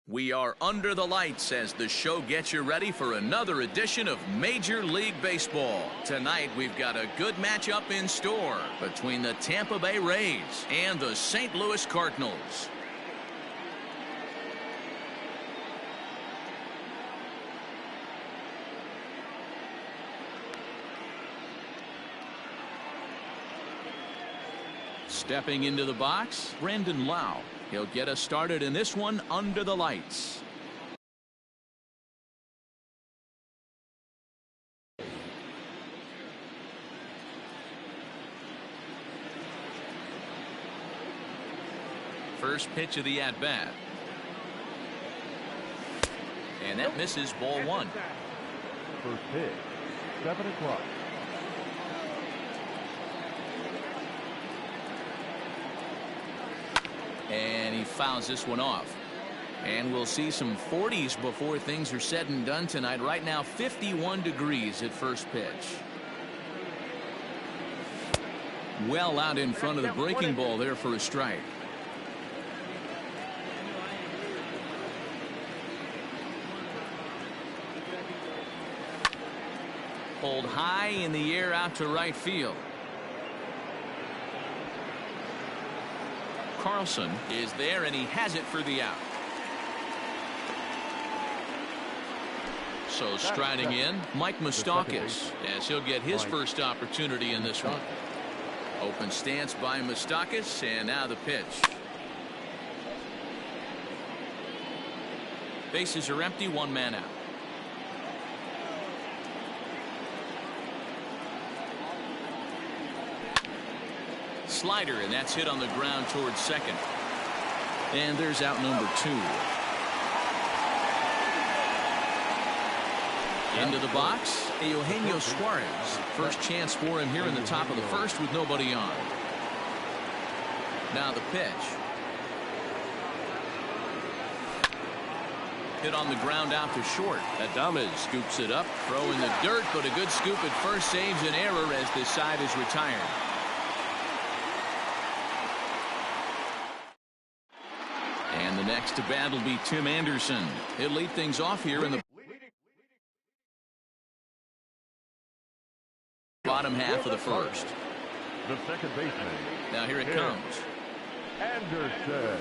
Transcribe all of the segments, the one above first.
We are under the lights as the show gets you ready for another edition of Major League Baseball. Tonight, we've got a good matchup in store between the Tampa Bay Rays and the St. Louis Cardinals. Stepping into the box, Brandon Lowe. He'll get us started in this one under the lights. First pitch of the at-bat. And that misses, ball one. First pitch, 7 o'clock. And he fouls this one off. And we'll see some 40s before things are said and done tonight. Right now, 51 degrees at first pitch. Well out in front of the breaking ball there for a strike. Pulled high in the air out to right field. Carlson is there, and he has it for the out. So striding in, Mike Moustakas, as he'll get his first opportunity in this one. Open stance by Moustakas, and now the pitch. Bases are empty, one man out. Slider, and that's hit on the ground towards second. And there's out number 2. Into the box, Eugenio Suarez. First chance for him here in the top of the first with nobody on. Now the pitch. Hit on the ground out to short. Adames scoops it up, throw in the dirt, but a good scoop at first saves an error as this side is retired. And the next to bat will be Tim Anderson. He'll lead things off here in the bottom half of the first. The second baseman. Now here it comes. Anderson.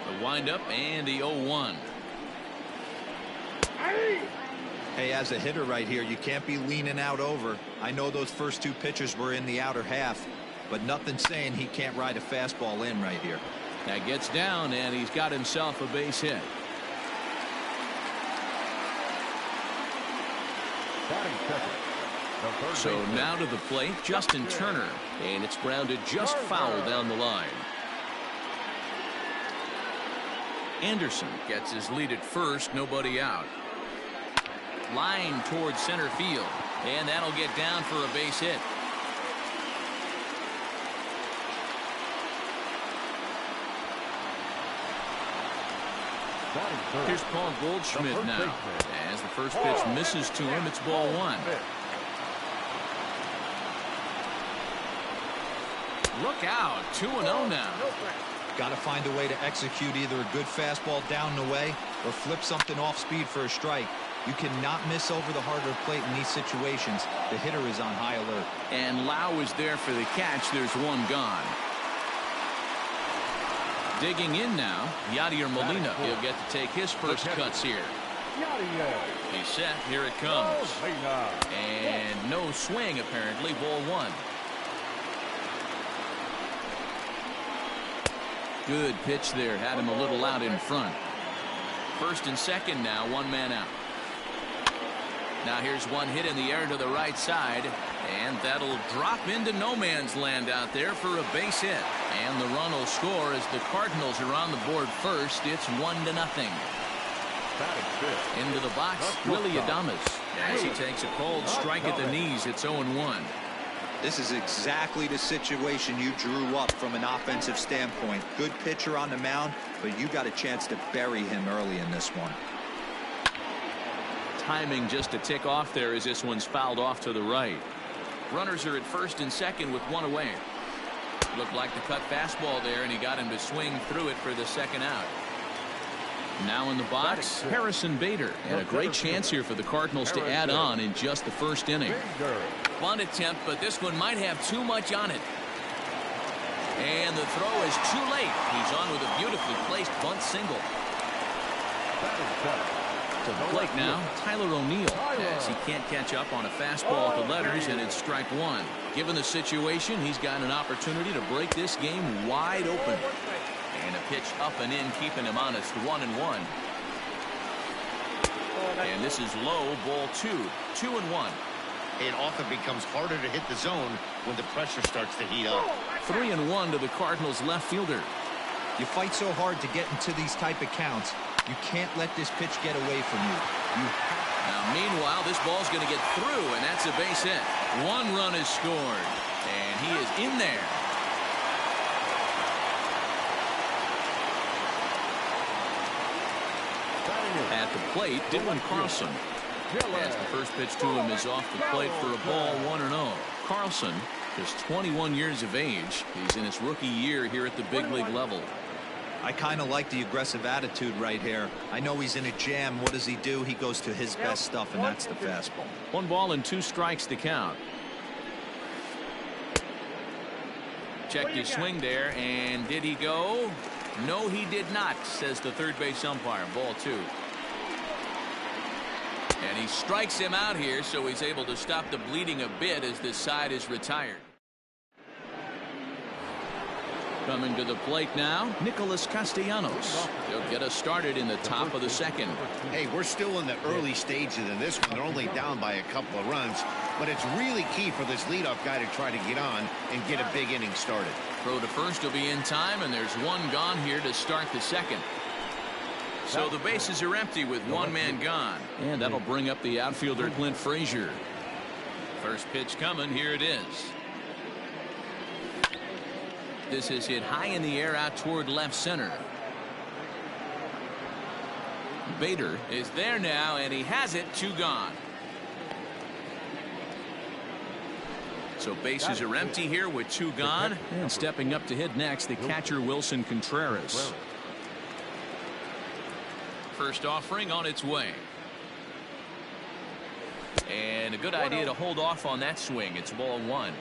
The windup and the 0-1. Hey, as a hitter right here, you can't be leaning out over. I know those first 2 pitches were in the outer half, but nothing saying he can't ride a fastball in right here. That gets down, and he's got himself a base hit. So now to the plate, Justin Turner, and it's grounded just foul down the line. Anderson gets his lead at first, nobody out. Line towards center field, and that'll get down for a base hit. Here's Paul Goldschmidt now. As the first pitch misses to him, it's ball 1. Look out, 2-0 now. Got to find a way to execute either a good fastball down the way or flip something off speed for a strike. You cannot miss over the harder plate in these situations. The hitter is on high alert. And Lowe is there for the catch. There's one gone. Digging in now, Yadier Molina. He'll get to take his first cuts here. He's set. Here it comes. And no swing, apparently. Ball 1. Good pitch there. Had him a little out in front. First and second now. One man out. Now here's one hit in the air to the right side. And that'll drop into no man's land out there for a base hit. And the run will score as the Cardinals are on the board first. It's 1-0. Into the box, Willy Adames. As he takes a cold strike at the knees, it's 0-1. This is exactly the situation you drew up from an offensive standpoint. Good pitcher on the mound, but you got a chance to bury him early in this one. Timing just to tick off there as this one's fouled off to the right. Runners are at first and second with one away. Looked like the cut fastball there, and he got him to swing through it for the second out. Now in the box, Harrison Bader. And a great chance here for the Cardinals to add on in just the first inning. Bunt attempt, but this one might have too much on it. And the throw is too late. He's on with a beautifully placed bunt single. To the plate now, Tyler O'Neill, as he can't catch up on a fastball at the letters, and it's strike one. Given the situation, he's got an opportunity to break this game wide open. And a pitch up and in, keeping him honest, 1-1. And this is low, ball 2, 2-1. It often becomes harder to hit the zone when the pressure starts to heat up. 3-1 to the Cardinals left fielder. You fight so hard to get into these type of counts. You can't let this pitch get away from you. Now, meanwhile, this ball's going to get through, and that's a base hit. 1 run is scored, and he is in there. At the plate, Dylan Carlson. As the first pitch to him is off the plate for a ball, 1-0. Carlson is 21 years of age. He's in his rookie year here at the big league level. I kind of like the aggressive attitude right here. I know he's in a jam. What does he do? He goes to his best stuff, and that's the fastball. 1 ball and 2 strikes to count. Checked his swing there, and did he go? No, he did not, says the third base umpire. Ball 2. And he strikes him out here, so he's able to stop the bleeding a bit as this side is retired. Coming to the plate now, Nicholas Castellanos. He'll get us started in the top of the second. Hey, we're still in the early stages of this one. They're only down by a couple of runs, but it's really key for this leadoff guy to try to get on and get a big inning started. Throw to first will be in time, and there's 1 gone here to start the second. So the bases are empty with 1 man gone. And that'll bring up the outfielder Clint Frazier. First pitch coming. Here it is. This is hit high in the air out toward left center. Bader is there now, and he has it. 2 gone. So bases are empty here with 2 gone. And stepping up to hit next, the catcher Wilson Contreras. First offering on its way. And a good idea to hold off on that swing. It's ball 1.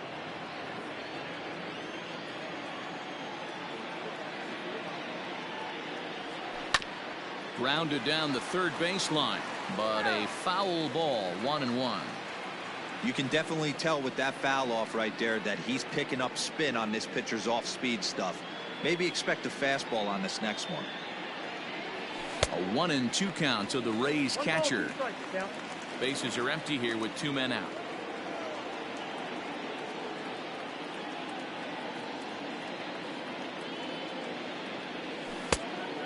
Grounded down the third baseline, but a foul ball, 1-1. You can definitely tell with that foul off right there that he's picking up spin on this pitcher's off-speed stuff. Maybe expect a fastball on this next one. A 1-2 count to the Rays catcher. Bases are empty here with 2 men out.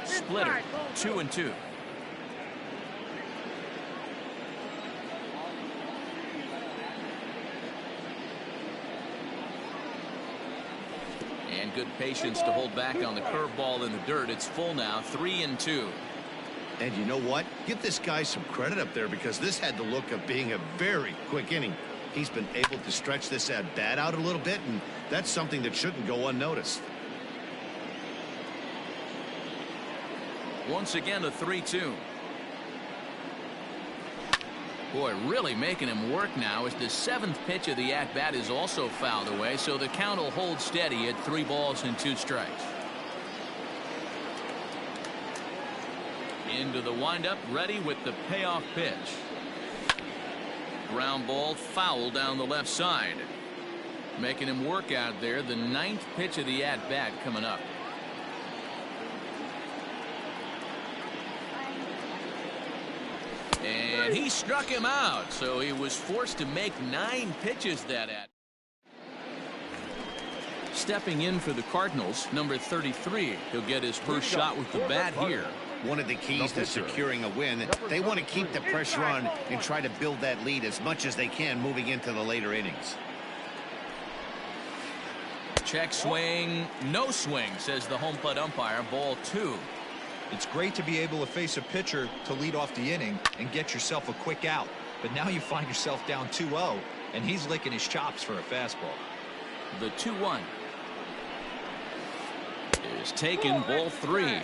Splitter, 2-2. And good patience to hold back on the curveball in the dirt. It's full now, 3-2. And you know what? Give this guy some credit up there, because this had the look of being a very quick inning. He's been able to stretch this at bat out a little bit, and that's something that shouldn't go unnoticed. Once again, a 3-2. Boy, really making him work now as the 7th pitch of the at-bat is also fouled away, so the count will hold steady at 3 balls and 2 strikes. Into the windup, ready with the payoff pitch. Ground ball, foul down the left side. Making him work out there, the 9th pitch of the at-bat coming up. And he struck him out, so he was forced to make 9 pitches that at. Stepping in for the Cardinals, number 33. He'll get his first shot with the bat here. One of the keys to securing a win, they want to keep the pressure on and try to build that lead as much as they can moving into the later innings. Check swing, no swing, says the home plate umpire. Ball 2. It's great to be able to face a pitcher to lead off the inning and get yourself a quick out. But now you find yourself down 2-0, and he's licking his chops for a fastball. The 2-1. is taken, ball 3.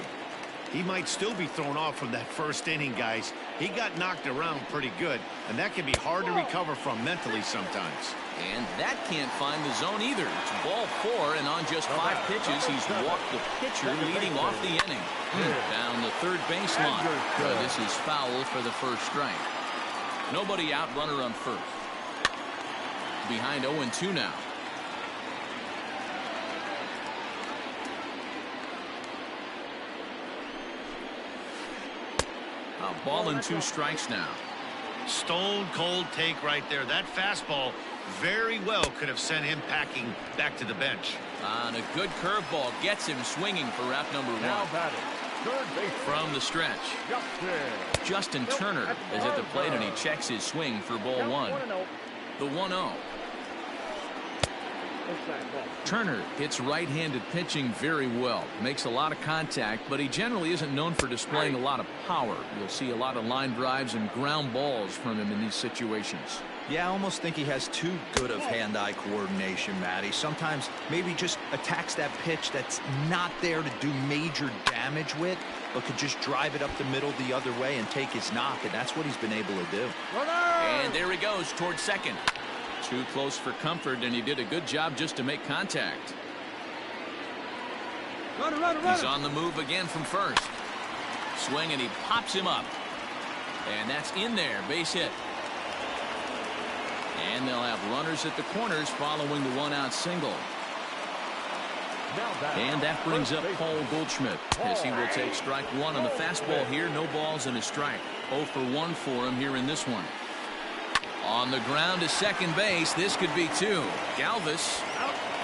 He might still be thrown off from that first inning, guys. He got knocked around pretty good, and that can be hard to recover from mentally sometimes. And that can't find the zone either. It's ball 4, and on just 5 pitches, he's walked the pitcher leading off the inning. Down the third baseline. This is foul for the first strike. Nobody out, runner on first. Behind 0-2 now. A ball and 2 strikes now. Stone cold take right there. That fastball very well could have sent him packing back to the bench. On a good curveball gets him swinging for wrap number 1. Now batting, third base From the stretch, Justin Turner is at the plate, and he checks his swing for ball 1. The 1-0. Turner hits right-handed pitching very well. Makes a lot of contact, but he generally isn't known for displaying a lot of power. You'll see a lot of line drives and ground balls from him in these situations. Yeah, I almost think he has too good of hand-eye coordination, Matty. Sometimes maybe just attacks that pitch that's not there to do major damage with, but could just drive it up the middle the other way and take his knock, and that's what he's been able to do. And there he goes towards second. Too close for comfort, and he did a good job just to make contact. He's on the move again from first. Swing, and he pops him up. And that's in there, base hit. And they'll have runners at the corners following the 1-out single. And that brings up Paul Goldschmidt, as he will take strike 1 on the fastball here. No balls and a strike. 0 for 1 for him here in this one. On the ground to second base. This could be 2. Galvis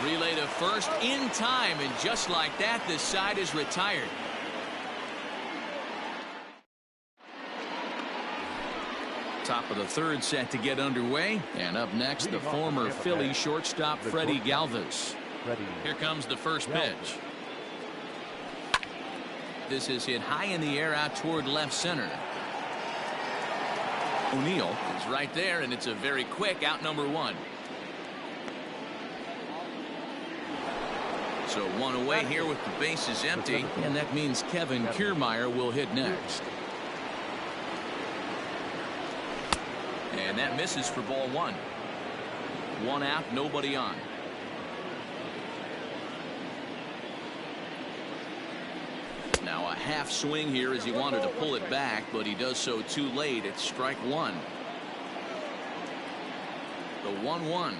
relay to first in time, and just like that, this side is retired. Top of the third set to get underway, and up next, the former Philly shortstop Freddie Galvis. Here comes the first pitch. This is hit high in the air out toward left center. O'Neill is right there, and it's a very quick out number 1. So 1 away here with the bases empty, and that means Kevin Kiermaier will hit next. And that misses for ball 1. 1 out, nobody on. Now a half swing here as he wanted to pull it back, but he does so too late. It's strike 1. The 1-1.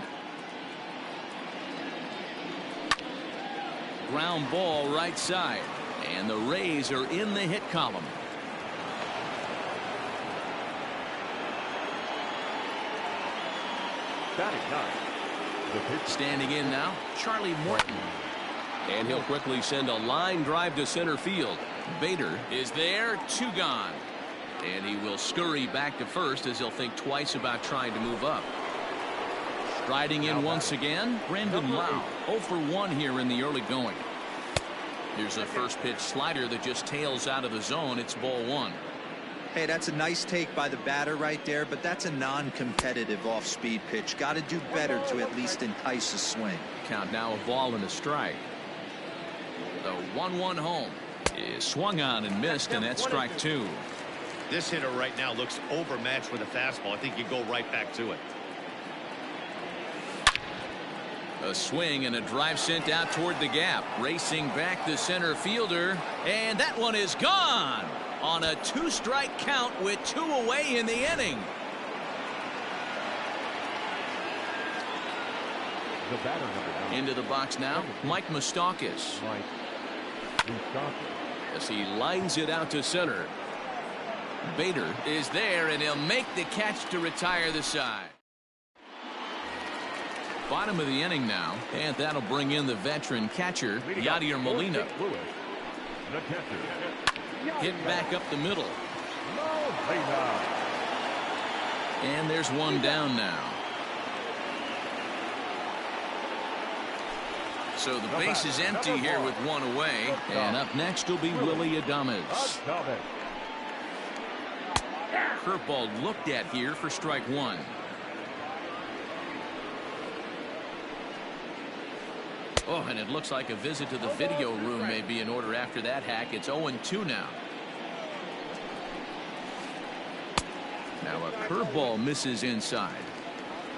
Ground ball right side, and the Rays are in the hit column. Standing in now, Charlie Morton. And he'll quickly send a line drive to center field. Bader is there, 2 gone. And he will scurry back to first as he'll think twice about trying to move up. Striding in once again, Brandon Lau. 0 for 1 here in the early going. Here's a first pitch slider that just tails out of the zone. It's ball 1. Hey, that's a nice take by the batter right there, but that's a non-competitive off-speed pitch. Got to do better to at least entice a swing. Count now, a ball and a strike. The 1-1 home is swung on and missed, and that's strike 2. This hitter right now looks overmatched with a fastball. I think you go right back to it. A swing and a drive sent out toward the gap. Racing back the center fielder, and that one is gone on a 2-strike count with 2 away in the inning. Into the box now, Mike Moustakas. As he lines it out to center. Bader is there, and he'll make the catch to retire the side. Bottom of the inning now, and that'll bring in the veteran catcher, Yadier Molina. Hit back up the middle. And there's one down now. So the base is empty here with 1 away, and up next will be Willy Adames. Curveball looked at here for strike 1. Oh, and it looks like a visit to the video room may be in order after that hack. It's 0-2 now. Now a curveball misses inside.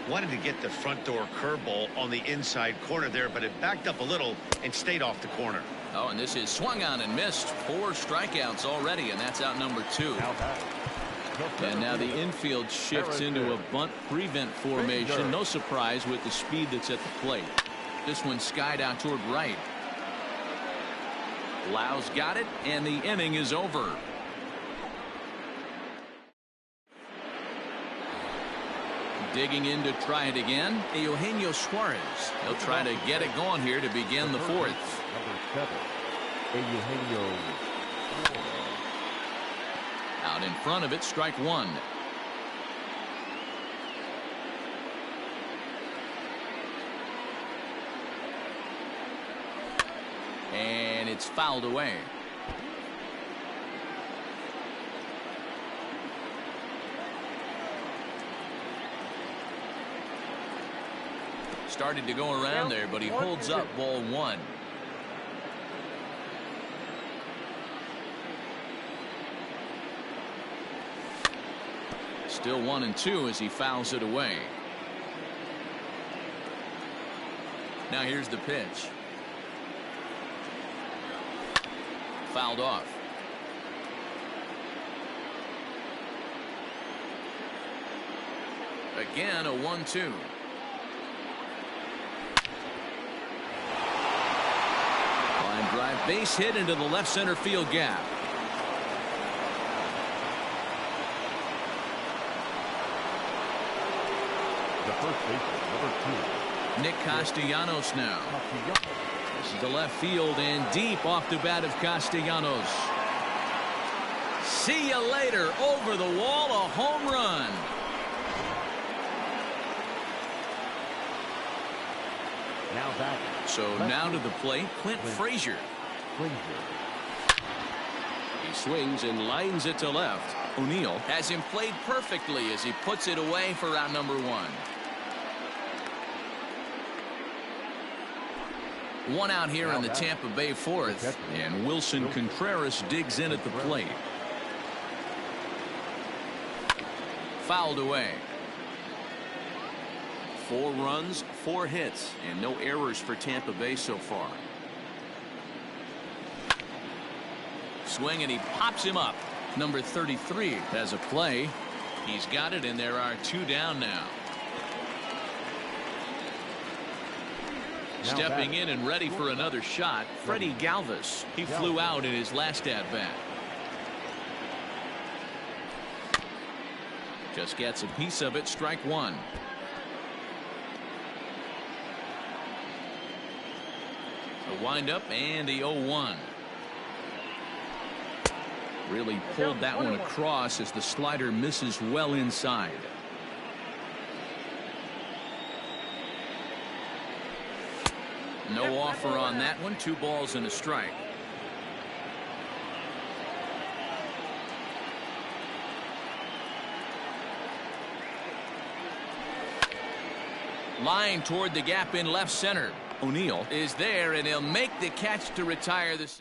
Wanted to get the front door curveball on the inside corner there, but it backed up a little and stayed off the corner. Oh, and this is swung on and missed. 4 strikeouts already, and that's out number 2. And now the infield shifts into a bunt prevent formation. No surprise with the speed that's at the plate. This one skied out toward right. Lau's got it, and the inning is over. Digging in to try it again, Eugenio Suarez. He'll try to get it going here to begin the 4th. Number 7, Eugenio. Out in front of it, strike 1. And it's fouled away. Started to go around there, but he holds up ball 1. Still 1-2 as he fouls it away. Now here's the pitch. Fouled off. Again, a 1-2. Line drive, base hit into the left center field gap. The first baseman, number 2. Nick Castellanos now. This is the left field and deep off the bat of Castellanos. See you later. Over the wall, a home run. Now back. So now to the plate, Clint Frazier. He swings and lines it to left. O'Neill has him played perfectly as he puts it away for out number 1. 1 out here in the Tampa Bay 4th, and Wilson Contreras digs in at the plate. Fouled away. 4 runs, 4 hits, and no errors for Tampa Bay so far. Swing, and he pops him up. Number 33 has a play. He's got it, and there are 2 down now. Stepping in and ready for another shot, Freddie Galvis. He flew out in his last at-bat. Just gets a piece of it, strike 1. A windup and the 0-1. Really pulled that one across as the slider misses well inside. No offer on that one. 2 balls and a strike. Line toward the gap in left center. O'Neill is there, and he'll make the catch to retire this.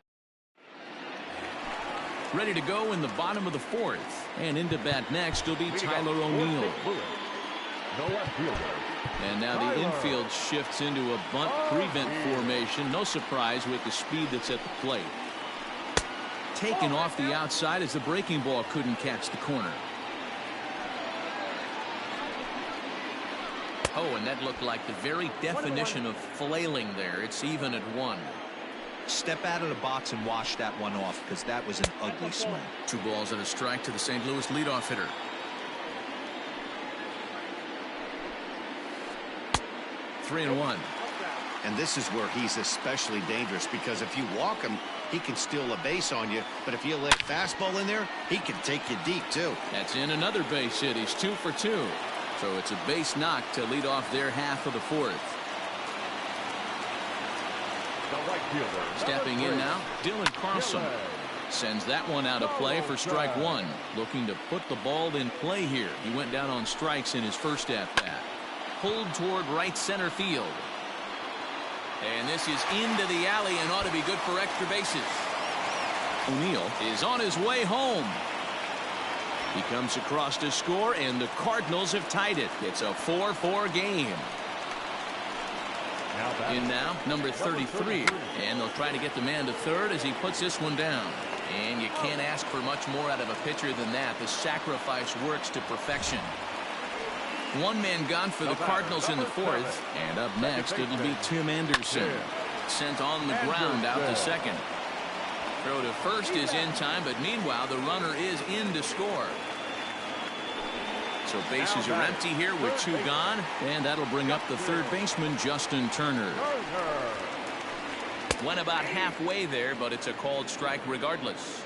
Ready to go in the bottom of the 4th. And into bat next will be Tyler O'Neill. No left fielder. And now the infield shifts into a bunt prevent formation. No surprise with the speed that's at the plate. Taken off the outside as the breaking ball couldn't catch the corner. Oh, and that looked like the very definition of flailing there. It's even at 1. Step out of the box and wash that one off, because that was an ugly swing. 2 balls and a strike to the St. Louis leadoff hitter. Three and 1. And this is where he's especially dangerous, because if you walk him, he can steal a base on you. But if you lay a fastball in there, he can take you deep, too. That's in another base hit. He's 2 for 2. So it's a base knock to lead off their half of the 4th. The right fielder. Stepping in now, Dylan Carlson. Sends that one out of play for strike 1. Looking to put the ball in play here. He went down on strikes in his first at-bat. Pulled toward right center field. And this is into the alley and ought to be good for extra bases. O'Neill is on his way home. He comes across to score, and the Cardinals have tied it. It's a 4-4 game. In now, number 33. And they'll try to get the man to third as he puts this one down. And you can't ask for much more out of a pitcher than that. The sacrifice works to perfection. One man gone for the Cardinals in the fourth. And up next, it'll be Tim Anderson. Sent on the ground out to second. Throw to first is in time, but meanwhile, the runner is in to score. So bases are empty here with two gone, and that'll bring up the third baseman, Justin Turner. Went about halfway there, but it's a called strike regardless.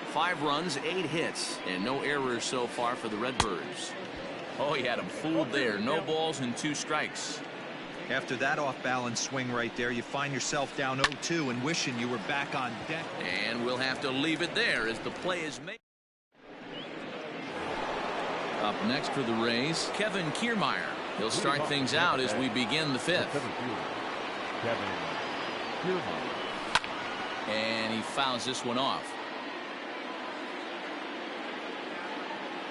5 runs, 8 hits, and no errors so far for the Redbirds. Oh, he had him fooled there. No balls and 2 strikes. After that off-balance swing right there, you find yourself down 0-2 and wishing you were back on deck. And we'll have to leave it there as the play is made. Up next for the Rays, Kevin Kiermaier. He'll start things out as we begin the 5th. And he fouls this one off.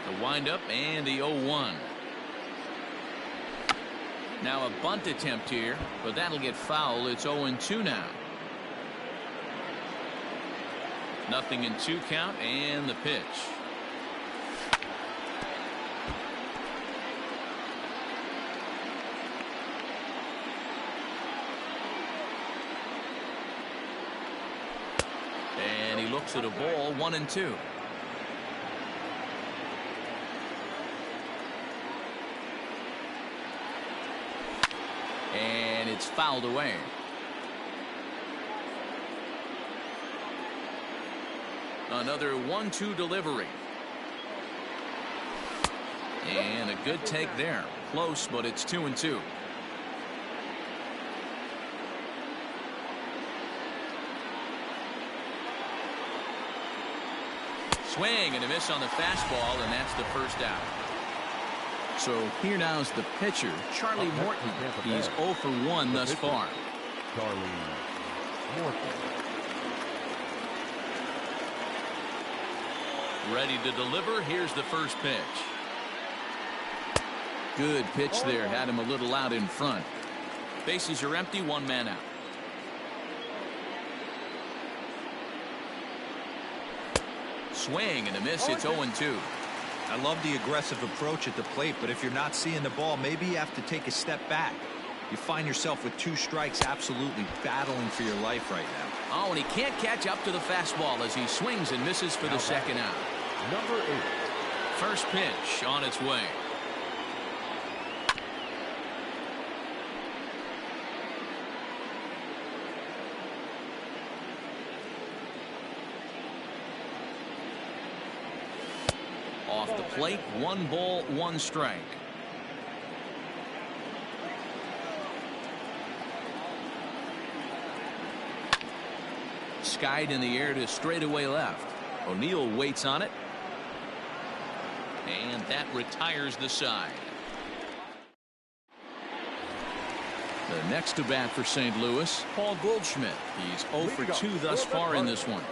The windup and the 0-1. Now a bunt attempt here, but that'll get foul. It's 0-2 now. Nothing in 2 count, and the pitch. And he looks at a ball, 1-2. And it's fouled away. Another 1-2 delivery. And a good take there. Close, but it's 2-2. Swing and a miss on the fastball, and that's the first out. So here now is the pitcher, Charlie Morton. He's 0 for 1 thus far. Charlie Morton. Ready to deliver. Here's the first pitch. Good pitch there. Had him a little out in front. Bases are empty. 1 man out. Swing and a miss. It's 0-2. I love the aggressive approach at the plate, but if you're not seeing the ball, maybe you have to take a step back. You find yourself with 2 strikes, absolutely battling for your life right now. Oh, and he can't catch up to the fastball as he swings and misses for the second out. Number 8. First pitch on its way. Off the plate, 1 ball, 1 strike. Skied in the air to straightaway left. O'Neill waits on it. And that retires the side. The next to bat for St. Louis, Paul Goldschmidt. He's 0 for 2 thus far in this one.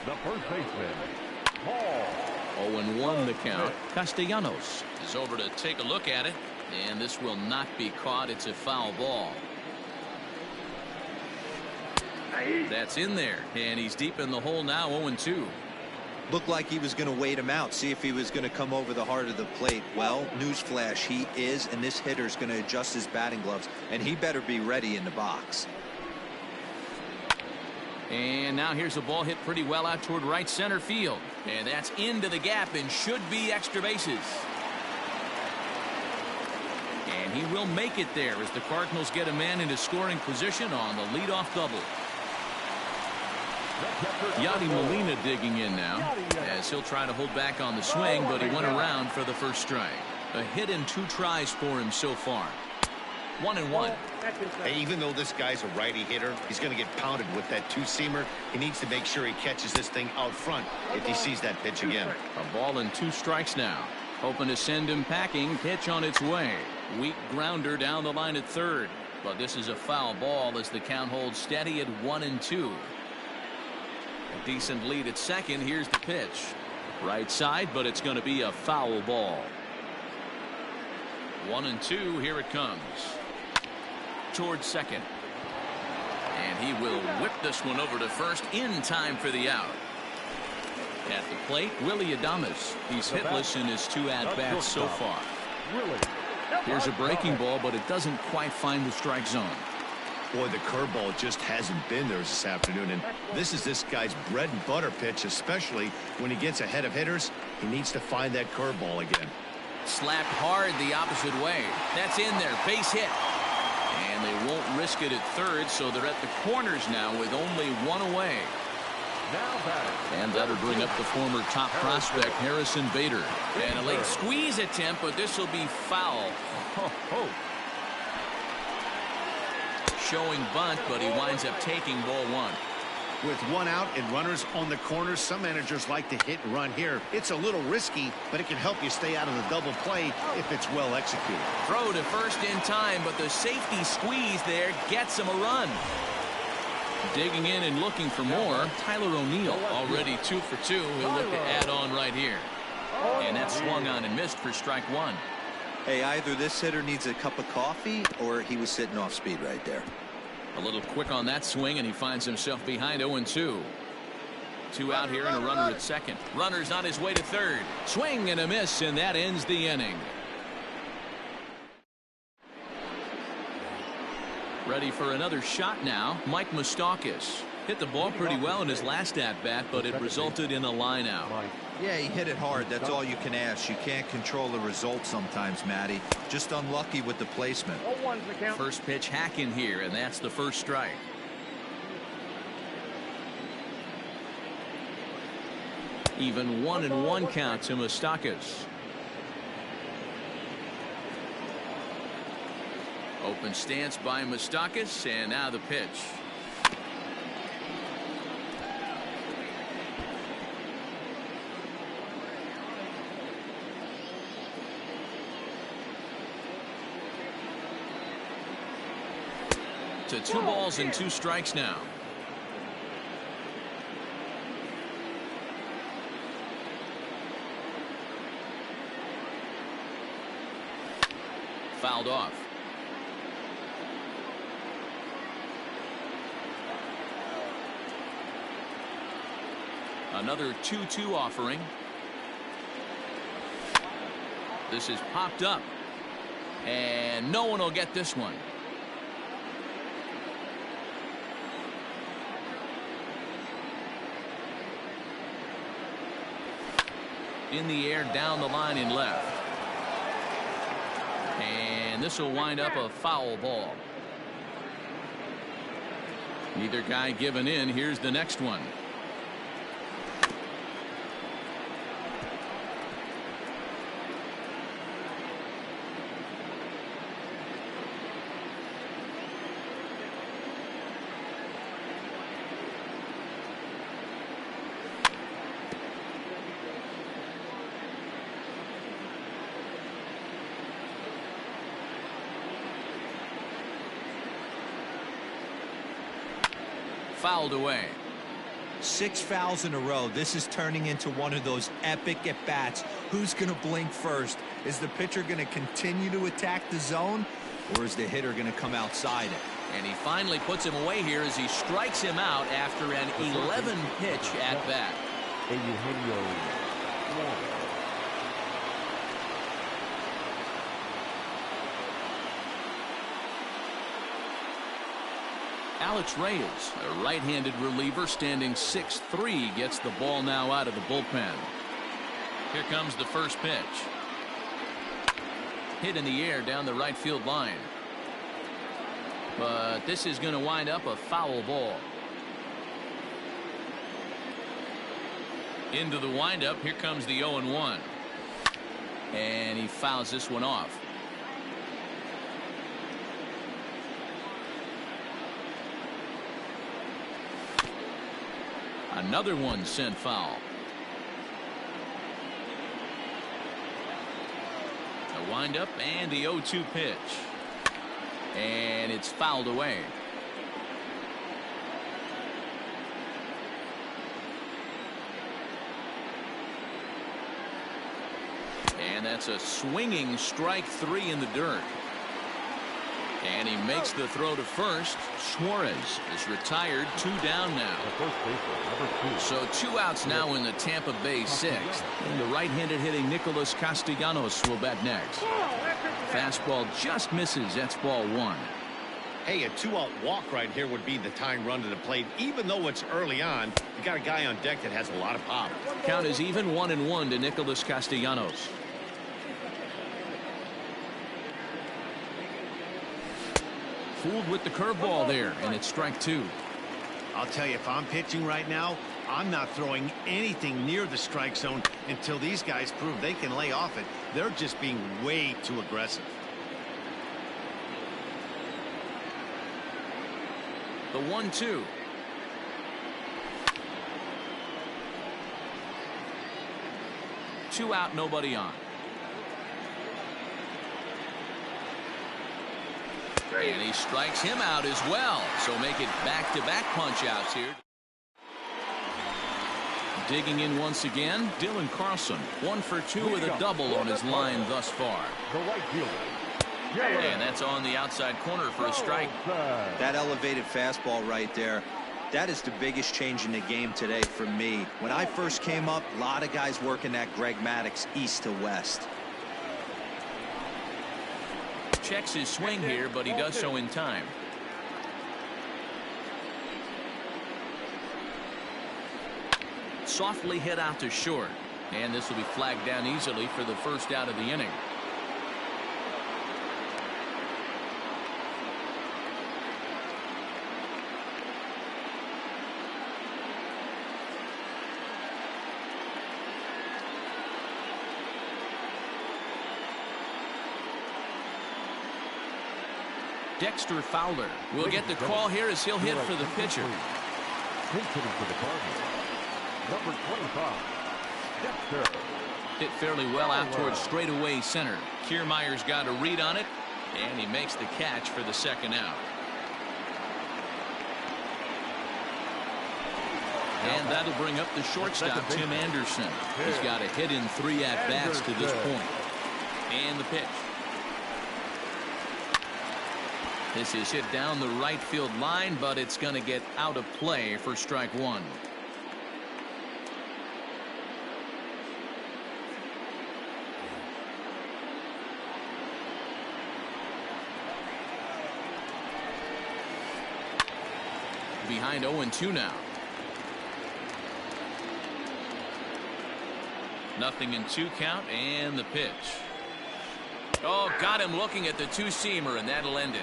The first baseman, Paul. 0-1 the count. Castellanos is over to take a look at it, and this will not be caught. It's a foul ball. That's in there, and he's deep in the hole now. 0-2. Looked like he was going to wait him out, see if he was going to come over the heart of the plate. Well, newsflash, he is, and this hitter's going to adjust his batting gloves, and he better be ready in the box. And now here's a ball hit pretty well out toward right center field. And that's into the gap and should be extra bases. And he will make it there as the Cardinals get a man into scoring position on the leadoff double. Yadi Molina digging in now as he'll try to hold back on the swing, but he went around for the first strike. A hit and 2 tries for him so far. 1-1. Hey, even though this guy's a righty hitter, he's going to get pounded with that 2-seamer. He needs to make sure he catches this thing out front if he sees that pitch again. A ball and 2 strikes now. Hoping to send him packing. Pitch on its way. Weak grounder down the line at third. But this is a foul ball as the count holds steady at 1-2. A decent lead at second. Here's the pitch. Right side, but it's going to be a foul ball. 1-2. Here it comes. Towards second. And he will whip this one over to first in time for the out. At the plate, Willy Adames. He's hitless in his 2 at-bats so far. Here's a breaking ball, but it doesn't quite find the strike zone. Boy, the curveball just hasn't been there this afternoon, and this is this guy's bread and butter pitch, especially when he gets ahead of hitters. He needs to find that curveball again. Slapped hard the opposite way. That's in there. Base hit. And they won't risk it at third, so they're at the corners now with only 1 away. And that'll bring up the former top prospect, Harrison Bader. And a late squeeze attempt, but this will be foul. Showing bunt, but he winds up taking ball 1. With 1 out and runners on the corners, some managers like to hit and run here. It's a little risky, but it can help you stay out of the double play if it's well executed. Throw to first in time, but the safety squeeze there gets him a run. Digging in and looking for more, Tyler O'Neill already 2 for 2. He'll look to add on right here. And that swung on and missed for strike 1. Hey, either this hitter needs a cup of coffee or he was sitting off speed right there. A little quick on that swing, and he finds himself behind 0-2. 2 out here and a runner at second. Runner's on his way to third. Swing and a miss, and that ends the inning. Ready for another shot now, Mike Moustakas. Hit the ball pretty well in his last at-bat, but it resulted in a line out. Yeah, he hit it hard. That's all you can ask. You can't control the result sometimes, Matty. Just unlucky with the placement. First pitch hack in here, and that's the first strike. Even 1-1 count to Moustakas. Open stance by Moustakas, and now the pitch. To 2 balls and 2 strikes now. Fouled off. Another 2-2 offering. This is popped up. And no one will get this one. In the air, down the line in left. And this will wind up a foul ball. Neither guy giving in. Here's the next one. Fouled away. 6 fouls in a row. This is turning into one of those epic at-bats. Who's going to blink first? Is the pitcher going to continue to attack the zone, or is the hitter going to come outside it? And he finally puts him away here as he strikes him out after an 11-pitch at-bat. Eugenio Suarez. Alex Reyes, a right-handed reliever standing 6'3", gets the ball now out of the bullpen. Here comes the first pitch. Hit in the air down the right field line. But this is going to wind up a foul ball. Into the windup. Here comes the 0-1. And he fouls this one off. Another one sent foul. A windup and the 0-2 pitch. And it's fouled away. And that's a swinging strike 3 in the dirt. And he makes the throw to first. Suarez is retired. 2 down now. So 2 outs now in the Tampa Bay 6th. And the right-handed hitting Nicholas Castellanos will bat next. Fastball just misses. That's ball 1. Hey, a 2-out walk right here would be the tying run to the plate. Even though it's early on, you got a guy on deck that has a lot of pop. Count is even 1-1 to Nicholas Castellanos. Fooled with the curveball there, and it's strike 2. I'll tell you, if I'm pitching right now, I'm not throwing anything near the strike zone until these guys prove they can lay off it. They're just being way too aggressive. The 1-2. Two out, nobody on. And he strikes him out as well. So make it back-to-back punch-outs here. Digging in once again, Dylan Carlson. 1 for 2 with a double on his line thus far. The right fielder. And that's on the outside corner for a strike. That elevated fastball right there. That is the biggest change in the game today for me. When I first came up, a lot of guys working that Greg Maddux east to west. Checks his swing here, but he does so in time. Softly hit out to short. And this will be flagged down easily for the first out of the inning. Dexter Fowler will get the call here as he'll hit for the pitcher. Number 25, Dexter. Hit fairly well out towards straightaway center. Kiermaier's got a read on it, and he makes the catch for the second out. And that'll bring up the shortstop, Tim Anderson. He's got a hit in 3 at-bats to this point. And the pitch. This is hit down the right field line, but it's going to get out of play for strike 1. Behind 0-2 now. Nothing in 2 count, and the pitch. Oh, got him looking at the two-seamer, and that'll end it.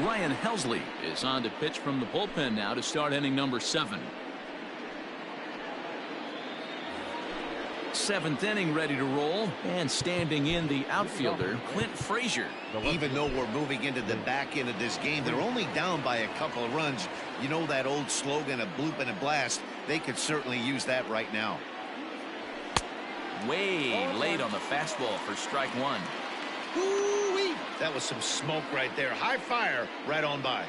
Ryan Helsley is on to pitch from the bullpen now to start inning number 7. 7th inning ready to roll, and standing in the outfielder, Clint Frazier. Even though we're moving into the back end of this game, they're only down by a couple of runs. You know that old slogan, a bloop and a blast. They could certainly use that right now. Way late on the fastball for strike 1. Ooh-wee. That was some smoke right there. High fire right on by.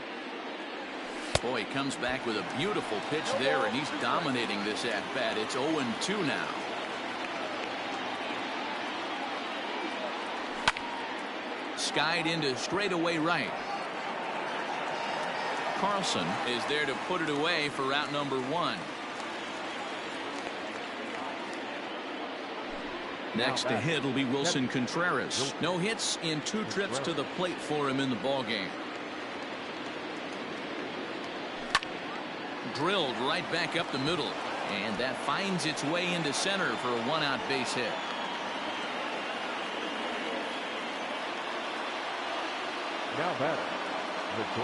Boy, he comes back with a beautiful pitch there, and he's dominating this at-bat. It's 0-2 now. Skied into straightaway right. Carlson is there to put it away for route number 1. Next to hit will be Wilson Contreras. No hits in 2 trips to the plate for him in the ballgame. Drilled right back up the middle, and that finds its way into center for a 1-out base hit. Now batter.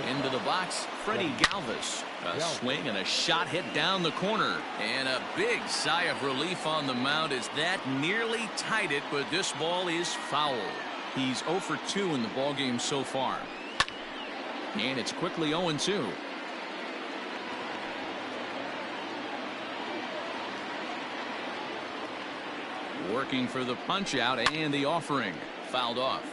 Into the box, Freddie Galvis. A swing and a shot hit down the corner. And a big sigh of relief on the mound as that nearly tied it, but this ball is foul. He's 0 for 2 in the ballgame so far. And it's quickly 0-2. Working for the punch out and the offering. Fouled off.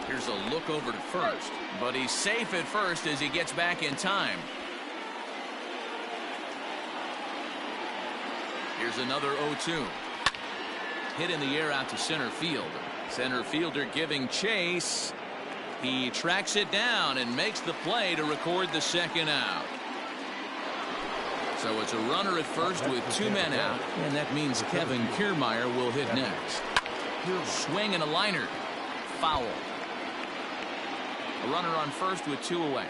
Here's a look over to first, but he's safe at first as he gets back in time. Here's another 0-2. Hit in the air out to center field. Center fielder giving chase. He tracks it down and makes the play to record the second out. So it's a runner at first with 2 men out, and that means Kevin Kiermaier will hit next. Swing and a liner. Foul. A runner on first with 2 away.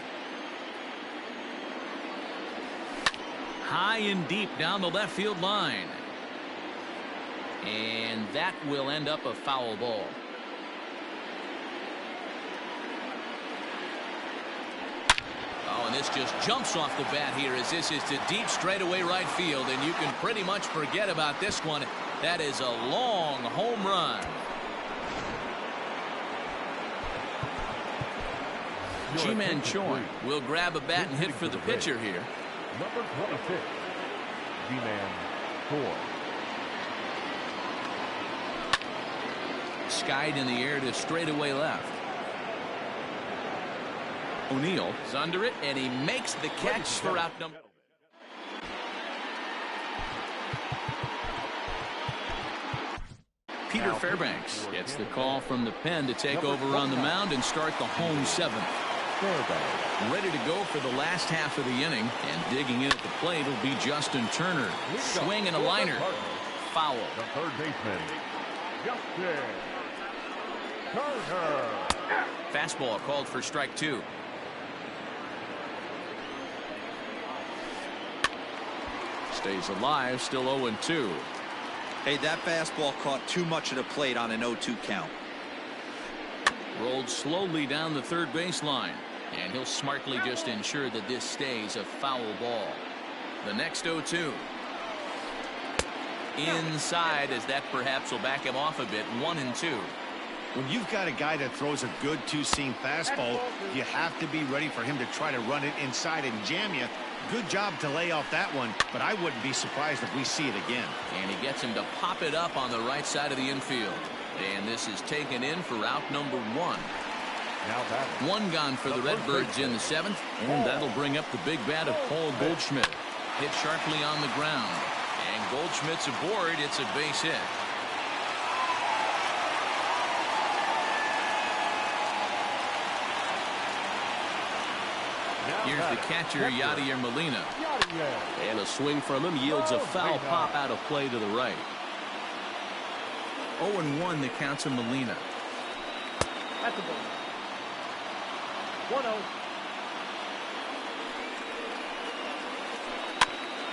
High and deep down the left field line. And that will end up a foul ball. Oh, and this just jumps off the bat here as this is to deep straightaway right field, and you can pretty much forget about this one. That is a long home run. Ji-Man Choi will grab a bat and hit for the pitcher here. Number 26, Ji-Man Choi. Skied in the air to straightaway left. O'Neill is under it, and he makes the catch for out number. Peter Fairbanks gets the call from the pen to take over on the mound and start the home 7th. Ready to go for the last half of the inning, and digging in at the plate will be Justin Turner. Swing and a liner. Foul. The third baseman, Justin Turner. Fastball called for strike 2. Stays alive, still 0-2. Hey, that fastball caught too much of the plate on an 0-2 count. Rolled slowly down the third baseline, and he'll smartly just ensure that this stays a foul ball. The next 0-2. Inside, as that perhaps will back him off a bit. 1-2. When you've got a guy that throws a good two-seam fastball, you have to be ready for him to try to run it inside and jam you. Good job to lay off that one, but I wouldn't be surprised if we see it again. And he gets him to pop it up on the right side of the infield. And this is taken in for out number 1. Now batting. 1 gone for the Redbirds in the 7th, and that'll bring up the big bat of Paul Goldschmidt. Hit sharply on the ground, and Goldschmidt's aboard. It's a base hit. Here's the catcher, Yadier Molina. And a swing from him yields a foul pop out of play to the right. 0-1 the count to Molina. At the ball. 1-0.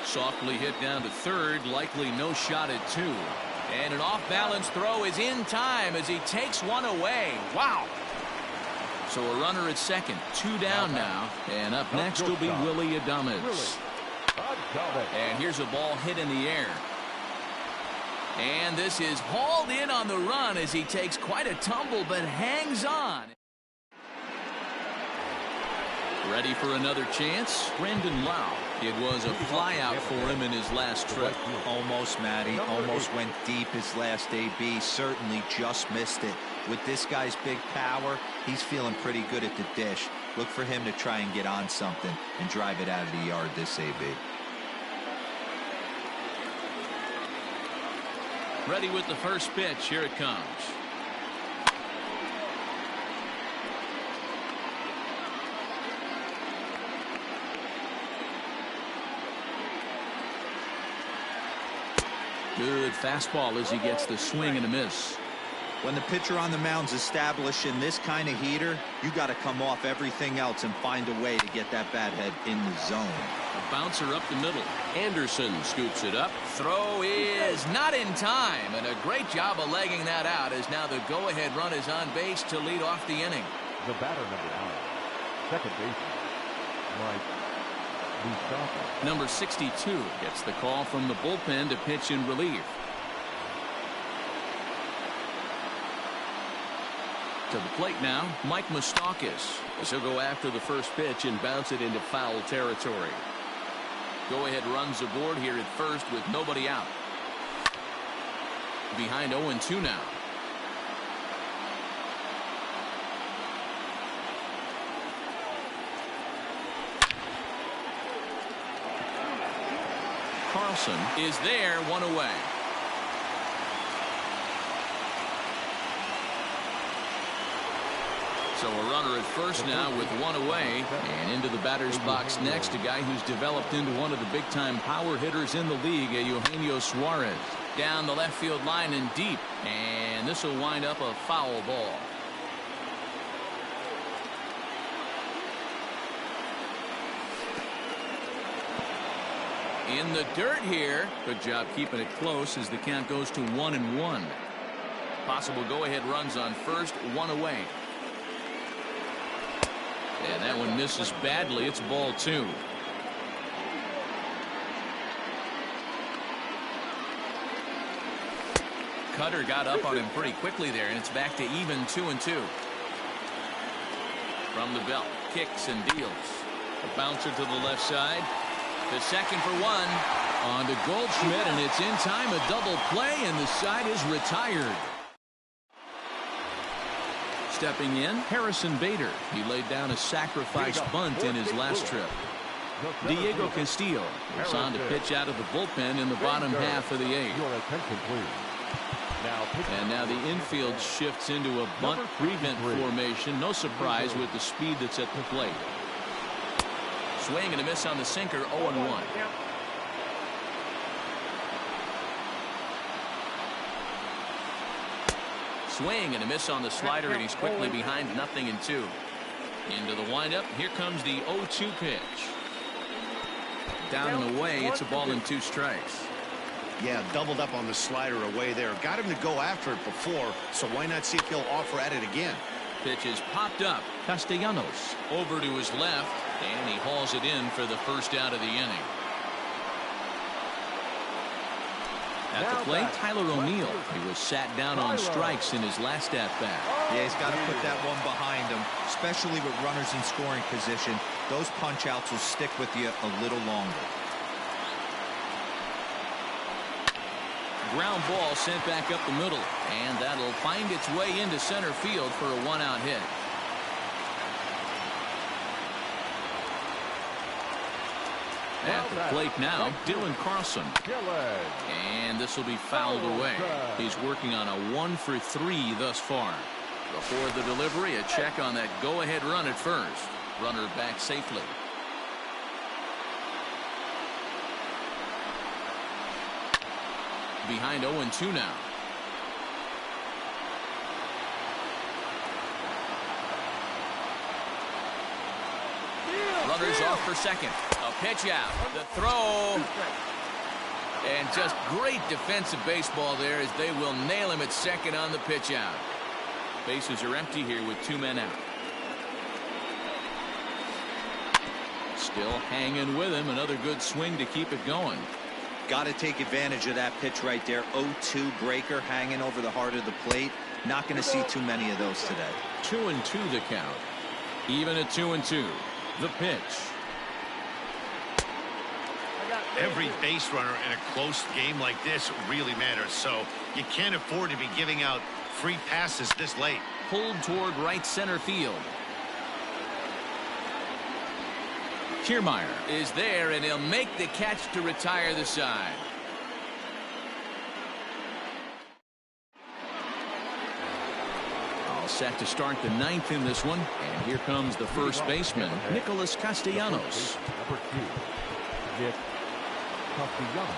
Softly hit down to third, likely no shot at 2. And an off-balance throw is in time as he takes one away. Wow. So a runner at second, 2 down now, and up next will be Willy Adames. And here's a ball hit in the air. And this is hauled in on the run as he takes quite a tumble but hangs on. Ready for another chance? Brendan Lau. It was a flyout for him in his last trip. Almost, Matty. Almost went deep his last AB. Certainly just missed it. With this guy's big power, he's feeling pretty good at the dish. Look for him to try and get on something and drive it out of the yard this AB. Ready with the first pitch. Here it comes. Good fastball as he gets the swing and a miss. When the pitcher on the mound's establishing this kind of heater, you got to come off everything else and find a way to get that bat head in the zone. A bouncer up the middle. Anderson scoops it up. Throw is not in time, and a great job of legging that out as now the go-ahead run is on base to lead off the inning. The batter, number 9, second baseman, Mike Moustakas. Number 62 gets the call from the bullpen to pitch in relief. To the plate now, Mike Moustakas. He'll go after the first pitch and bounce it into foul territory. Go-ahead runs aboard here at first with nobody out. Behind 0-2 now. Carlson is there, one away. So a runner at first now with one away, and into the batter's box next, a guy who's developed into one of the big-time power hitters in the league, Eugenio Suarez. Down the left field line and deep, and this will wind up a foul ball. In the dirt here. Good job keeping it close as the count goes to 1-1. Possible go-ahead runs on first, one away. And that one misses badly. It's ball 2. Cutter got up on him pretty quickly there, and it's back to even 2-2. From the belt, kicks and deals. A bouncer to the left side. The second for one. On to Goldschmidt, and it's in time. A double play, and the side is retired. Stepping in, Harrison Bader. He laid down a sacrifice bunt in his last trip. Diego Castillo was on to pitch out of the bullpen in the bottom half of the 8th. And now the infield shifts into a bunt prevent formation. No surprise with the speed that's at the plate. Swing and a miss on the sinker, 0-1. Swing and a miss on the slider, and he's quickly behind 0-2. Into the windup. Here comes the 0-2 pitch. Down and away. It's a ball and 2 strikes. Yeah, doubled up on the slider away there. Got him to go after it before, so why not see if he'll offer at it again? Pitch is popped up. Castellanos over to his left, and he hauls it in for the first out of the inning. At the plate, Tyler O'Neill. He was sat down on strikes in his last at-bat. Yeah, he's got to put that one behind him, especially with runners in scoring position. Those punch-outs will stick with you a little longer. Ground ball sent back up the middle, and that'll find its way into center field for a 1-out hit. At the plate now, Dylan Carlson. And this will be fouled away. He's working on a 1-for-3 thus far. Before the delivery, a check on that go-ahead run at first. Runner back safely. Behind 0-2 now. Runners off for second. A pitch out. The throw. And just great defensive baseball there as they will nail him at second on the pitch out. Bases are empty here with 2 men out. Still hanging with him. Another good swing to keep it going. Got to take advantage of that pitch right there. 0-2 breaker hanging over the heart of the plate. Not going to see too many of those today. 2-2 the count. Even at 2-2. The pitch. Every base runner in a close game like this really matters, so you can't afford to be giving out free passes this late. Pulled toward right center field. Kiermaier is there, and he'll make the catch to retire the side. All set to start the 9th in this one, and here comes the first baseman, Nicholas Castellanos. Number 2, Nick Castellanos.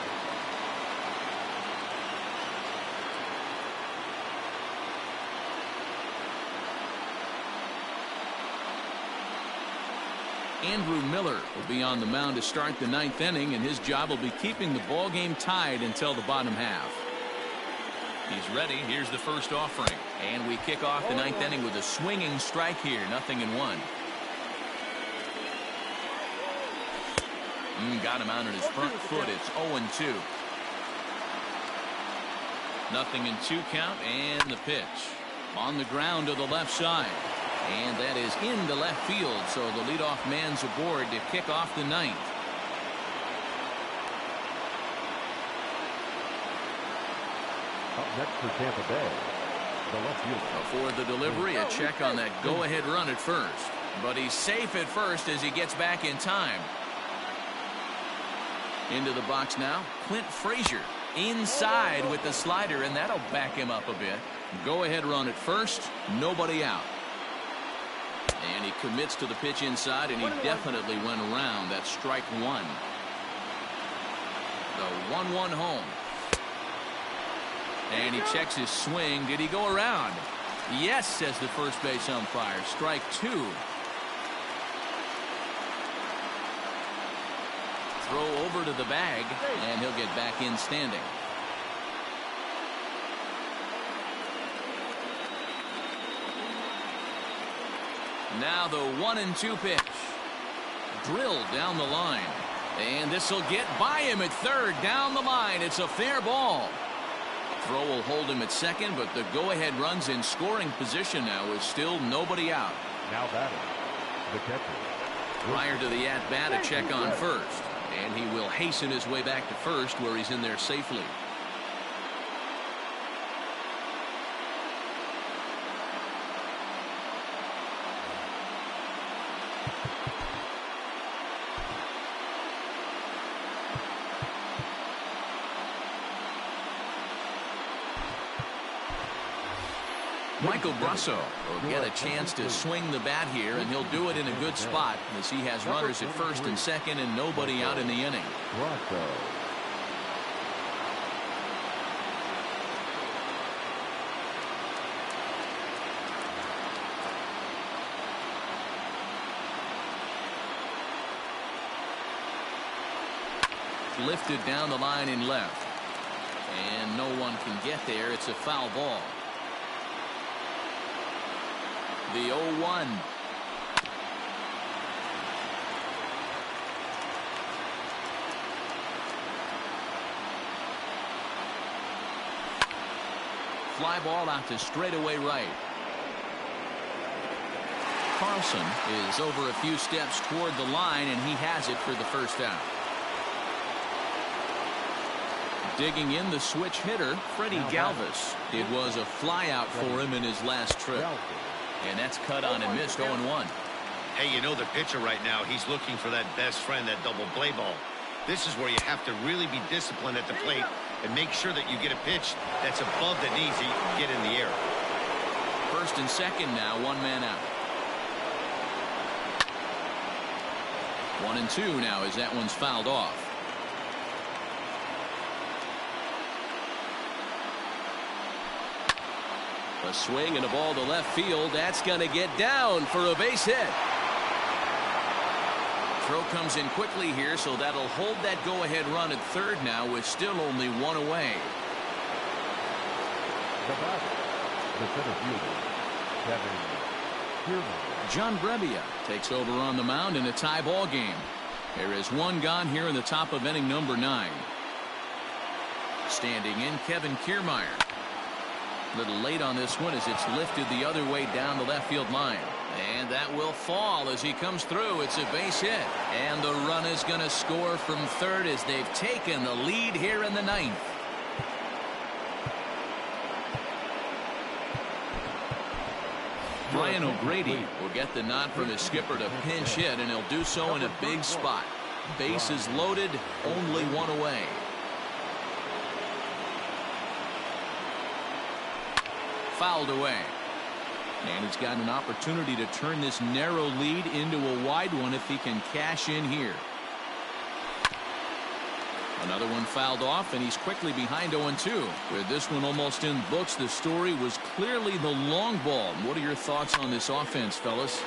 Andrew Miller will be on the mound to start the 9th inning, and his job will be keeping the ball game tied until the bottom half. He's ready. Here's the first offering, and we kick off the 9th inning with a swinging strike here. 0-1. Got him out on his front foot. It's 0-2. 0-2 count, and the pitch on the ground to the left side. And that is into left field, so the leadoff man's aboard to kick off the 9th. Up next for Tampa Bay, the left fielder. Before the delivery, a check on that go-ahead run at first. But he's safe at first as he gets back in time. Into the box now, Clint Frazier. Inside with the slider, and that'll back him up a bit. Go-ahead run at first, nobody out. And he commits to the pitch inside, and he definitely went around. That's strike one. The 1-1 home. And he checks his swing. Did he go around? Yes, says the first base umpire. Strike two. Throw over to the bag, and he'll get back in standing. Now the 1-2 pitch. Drilled down the line. And this will get by him at third. Down the line. It's a fair ball. Throw will hold him at second, but the go-ahead runs in scoring position now with still nobody out. Now batting, the catcher. Prior to the at-bat, a check on first. And he will hasten his way back to first, where he's in there safely. Michael Brasso will get a chance to swing the bat here, and he'll do it in a good spot as he has runners at first and second and nobody out in the inning. Brasso. Lifted down the line in left. And no one can get there. It's a foul ball. The 0-1. Fly ball out to straightaway right. Carlson is over a few steps toward the line, and he has it for the first out. Digging in the switch hitter, Freddie Galvis. It was a fly out for him in his last trip. And that's cut on and missed. 0-1. Hey, you know the pitcher right now, he's looking for that best friend, that double play ball. This is where you have to really be disciplined at the plate and make sure that you get a pitch that's above the knees that you can get in the air. First and second now, one man out. 1-2 now as that one's fouled off. A swing and a ball to left field. That's going to get down for a base hit. Throw comes in quickly here, so that'll hold that go-ahead run at third now with still only one away. The batter, the center fielder, Kevin Kiermaier. John Brebbia takes over on the mound in a tie ball game. There is one gone here in the top of inning number 9. Standing in, Kevin Kiermaier. A little late on this one as it's lifted the other way down the left field line. And that will fall as he comes through. It's a base hit. And the run is going to score from third as they've taken the lead here in the 9th. Brian O'Grady will get the nod from his skipper to pinch hit, and he'll do so in a big spot. Bases loaded, only one away. Fouled away. And he's got an opportunity to turn this narrow lead into a wide one if he can cash in here. Another one fouled off, and he's quickly behind 0-2. With this one almost in books, the story was clearly the long ball. What are your thoughts on this offense, fellas?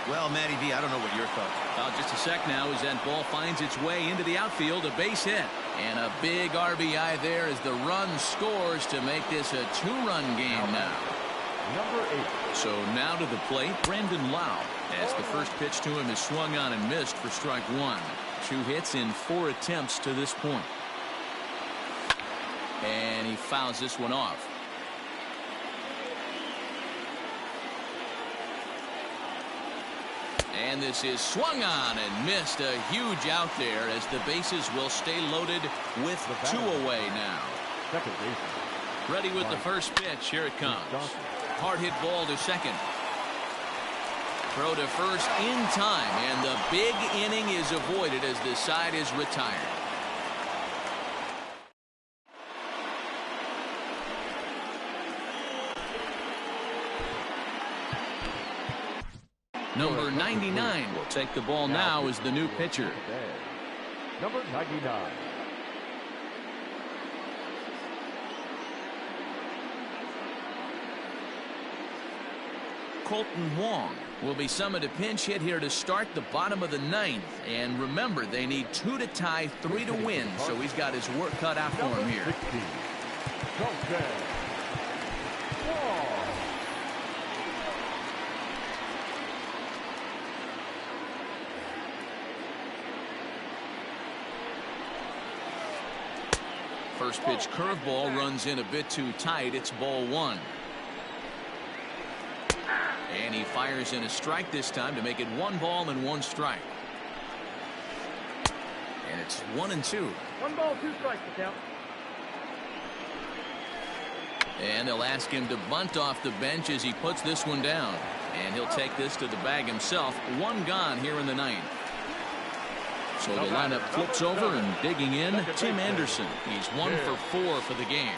Well, Matty V, I don't know what your thoughts are. Just a sec now as that ball finds its way into the outfield, a base hit. And a big RBI there as the run scores to make this a 2-run game now. Number 8. So now to the plate, Brandon Lau, as the first pitch to him is swung on and missed for strike 1. 2 hits in 4 attempts to this point. And he fouls this one off. And this is swung on and missed. A huge out there as the bases will stay loaded with 2 away now. Second baseman, Ready with the first pitch. Here it comes. Hard hit ball to second. Throw to first in time, and the big inning is avoided as the side is retired. Number 99 will take the ball now as the new pitcher. Number 99. Colton Wong will be summoned a pinch hit here to start the bottom of the ninth. And remember, they need 2 to tie, 3 to win, so he's got his work cut out for him here. 16. Colton Wong. First pitch curveball runs in a bit too tight. It's ball 1. And he fires in a strike this time to make it 1 ball and 1 strike. And it's 1-2. 1 ball, 2 strikes to count. And they'll ask him to bunt off the bench as he puts this one down. And he'll take this to the bag himself. 1 gone here in the ninth. So the lineup flips over, and digging in, Tim Anderson. He's 1 for 4 for the game.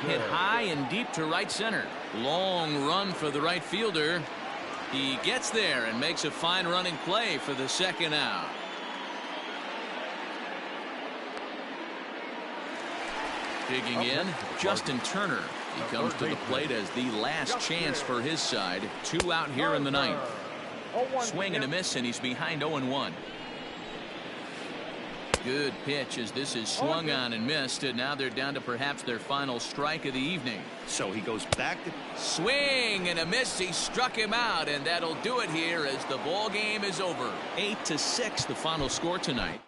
Hit high and deep to right center. Long run for the right fielder. He gets there and makes a fine running play for the second out. Digging in, Justin Turner. He comes to the plate as the last chance for his side. 2 out here in the ninth. Swing and a miss, and he's behind 0-1. Good pitch as this is swung on and missed, and now they're down to perhaps their final strike of the evening. So he goes back to Swing and a miss. He struck him out, and that'll do it here as the ball game is over. 8-6 the final score tonight.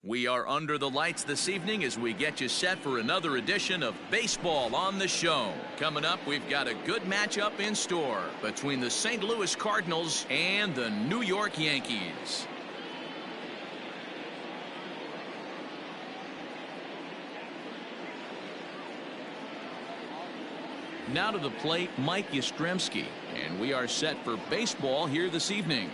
We are under the lights this evening as we get you set for another edition of Baseball on the Show. Coming up, we've got a good matchup in store between the St. Louis Cardinals and the New York Yankees. Now to the plate, Mike Yastrzemski, and we are set for baseball here this evening.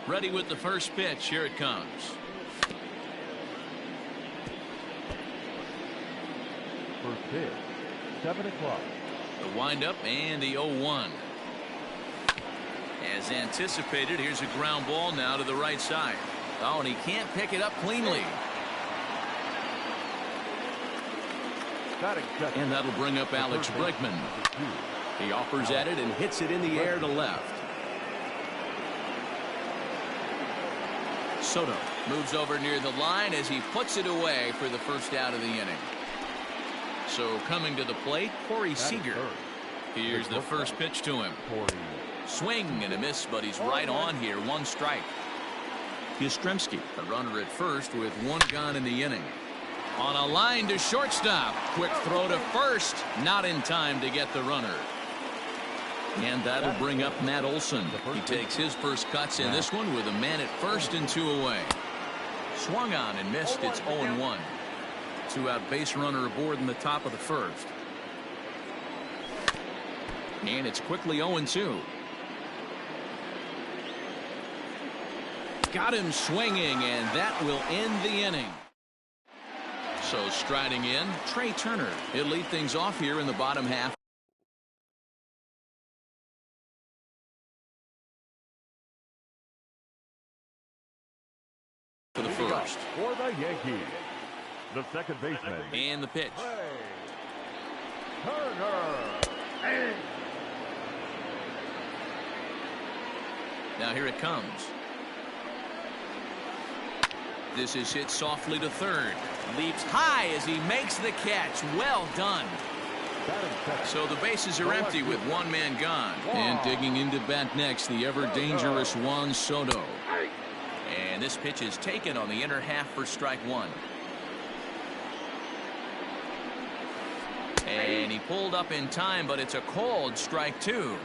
Ready with the first pitch. Here it comes. First pitch, 7 o'clock. The windup and the 0-1. As anticipated, here's a ground ball now to the right side. Oh, and he can't pick it up cleanly. And that'll bring up Alex Bregman. He offers at it and hits it in the air to left. Soto moves over near the line as he puts it away for the first out of the inning. So coming to the plate, Corey Seager. Here's the first pitch to him. Swing and a miss, but he's right on here. 1 strike. Yastrzemski, a runner at first with 1 gone in the inning. On a line to shortstop. Quick throw to first. Not in time to get the runner. And that'll bring up Matt Olson. He takes his first cuts in this one with a man at first and 2 away. Swung on and missed. It's 0-1. 2-out base runner aboard in the top of the first. And it's quickly 0-2. Got him swinging, and that will end the inning. So striding in, Trey Turner. He'll lead things off here in the bottom half. For the first. For the Yankees, the second baseman. And the pitch. Turner. Now here it comes. This is hit softly to third. Leaps high as he makes the catch. Well done. So the bases are empty with 1 man gone. And digging into bat next, the ever-dangerous Juan Soto. And this pitch is taken on the inner half for strike 1. And he pulled up in time, but it's a called strike 2.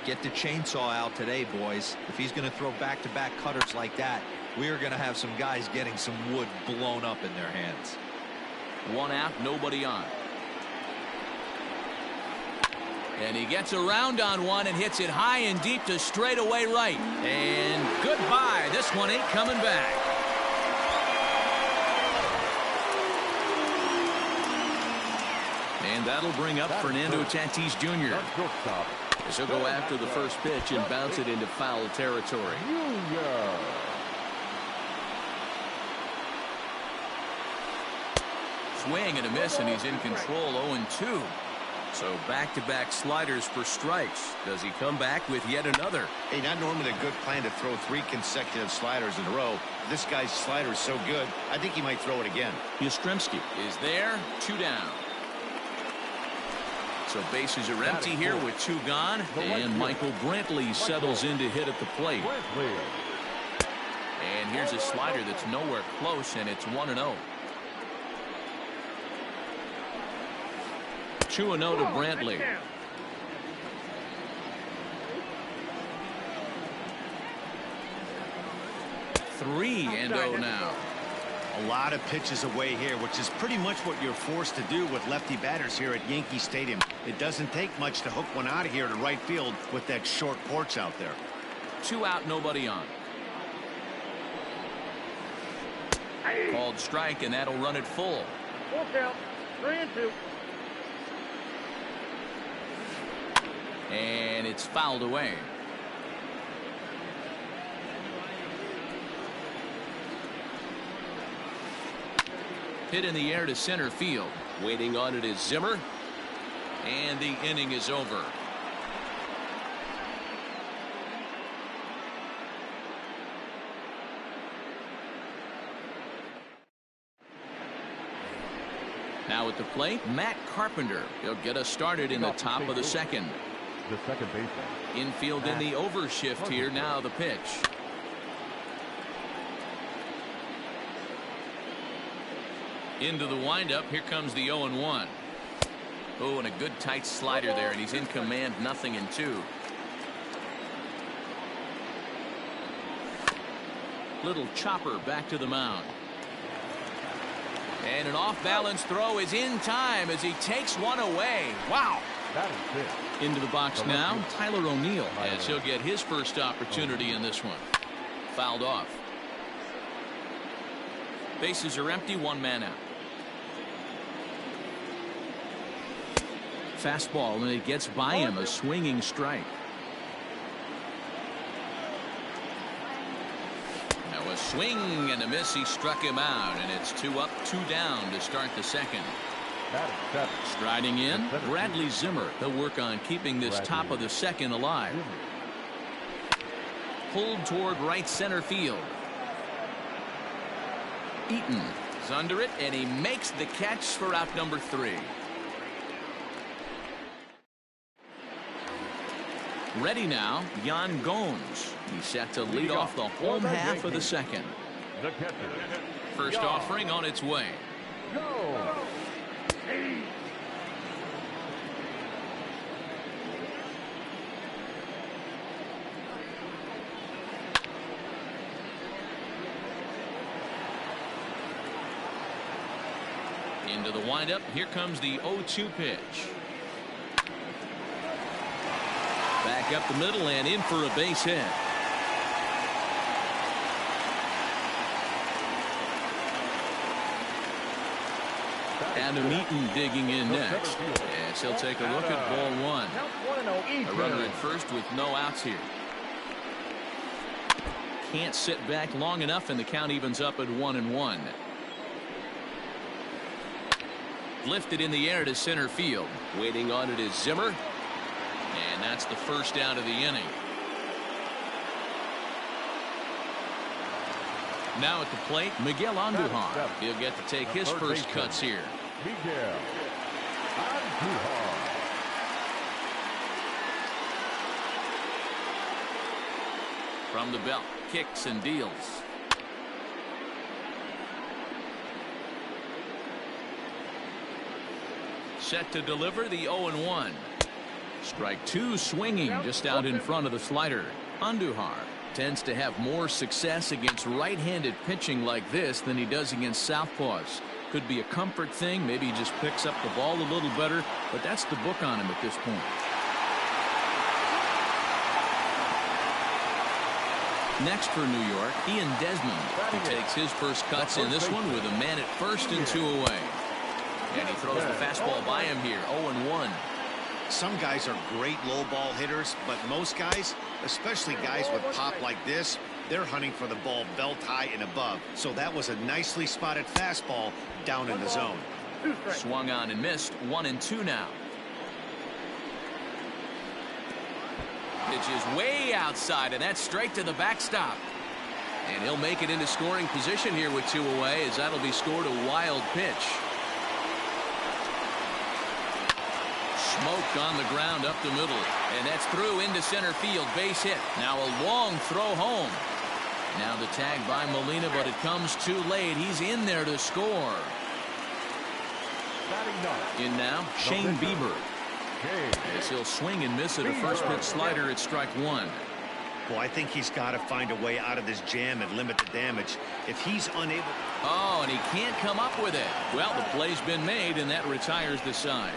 Get the chainsaw out today, boys. If he's going to throw back-to-back cutters like that, we are going to have some guys getting some wood blown up in their hands. 1 out, nobody on. And he gets around on one and hits it high and deep to straightaway right. And goodbye. This one ain't coming back. And that'll bring up Fernando Tatis Jr. He'll go after the first pitch and bounce it into foul territory. Swing and a miss, and he's in control. 0-2. So back-to-back sliders for strikes. Does he come back with yet another? Hey, not normally a good plan to throw 3 consecutive sliders in a row. This guy's slider is so good, I think he might throw it again. Yastrzemski is there. 2 down. So bases are empty here with 2 gone. And Michael Brantley settles in to hit at the plate. And here's a slider that's nowhere close, and it's 1-0. 2-0 to Brantley. Three and 0 now. A lot of pitches away here, which is pretty much what you're forced to do with lefty batters here at Yankee Stadium. It doesn't take much to hook one out of here to right field with that short porch out there. 2 out, nobody on. Called strike, and that'll run it full. Full count. 3-2. And it's fouled away. Hit in the air to center field. Waiting on it is Zimmer. And the inning is over. Now at the plate, Matt Carpenter. He'll get us started in the top of the second. The second baseman. Infield in the overshift here. Now the pitch. Into the windup. Here comes the 0-1. Oh, and a good tight slider there, and he's in command. 0-2. Little chopper back to the mound. And an off-balance throw is in time as he takes one away. Wow. That is it. Into the box now, Tyler O'Neill, as he'll get his first opportunity in this one. Fouled off. Bases are empty, one man out. Fastball, and it gets by him, a swinging strike. Now a swing and a miss. He struck him out, and it's 2 up, 2 down to start the second. That is 7. Striding in, Bradley Zimmer. They'll work on keeping this top of the second alive. Pulled toward right center field. Eaton is under it, and he makes the catch for out number 3. Ready now, Yan Gomes. He's set to lead off the home half of the second. The catcher. First offering on its way. Go. Into the windup. Here comes the 0-2 pitch. Back up the middle and in for a base hit. Adam Eaton digging in next. Yes, he'll take a look at ball 1. A runner at first with no outs here. Can't sit back long enough, and the count evens up at 1-1. Lifted in the air to center field. Waiting on it is Zimmer. And that's the first out of the inning. Now at the plate, Miguel Andujar. He'll get to take his first cuts here. Miguel Andujar. From the belt, kicks and deals. Set to deliver the 0-1. Strike 2 swinging just out in front of the slider. Andujar tends to have more success against right-handed pitching like this than he does against southpaws. Could be a comfort thing. Maybe he just picks up the ball a little better, but that's the book on him at this point. Next for New York, Ian Desmond. He takes his first cuts in this one with a man at first and 2 away. And he throws the fastball by him here. 0-1. Some guys are great low ball hitters, but most guys, especially guys with pop like this, they're hunting for the ball belt high and above. So that was a nicely spotted fastball down in the zone. Swung on and missed. 1-2 now. Pitch is way outside, and that's straight to the backstop. And he'll make it into scoring position here with 2 away, as that'll be scored a wild pitch. Smoke on the ground up the middle, and that's through into center field. Base hit. Now a long throw home. Now the tag by Molina, but it comes too late. He's in there to score. In now, Shane Bieber. As he'll swing and miss at a first pitch slider at strike 1. Well, I think he's got to find a way out of this jam and limit the damage. If he's unable... Oh, and he can't come up with it. Well, the play's been made, and that retires the side.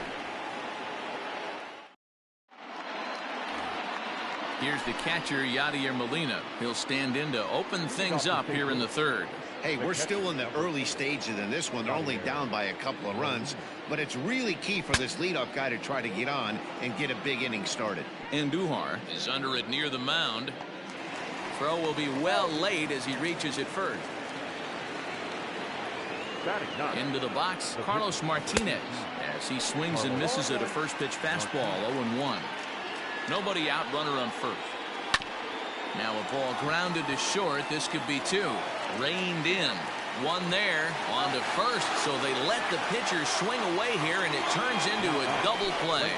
Here's the catcher, Yadier Molina. He'll stand in to open things up here in the third. Hey, we're still in the early stages in this one. They're only down by a couple of runs, but it's really key for this leadoff guy to try to get on and get a big inning started. Andujar is under it near the mound. Throw will be well late as he reaches it first. Into the box, Carlos Martinez, as he swings and misses at a first pitch fastball. 0-1. Nobody out, runner on first. Now a ball grounded to short. This could be 2. Reined in. One there on to first, so they let the pitcher swing away here, and it turns into a double play.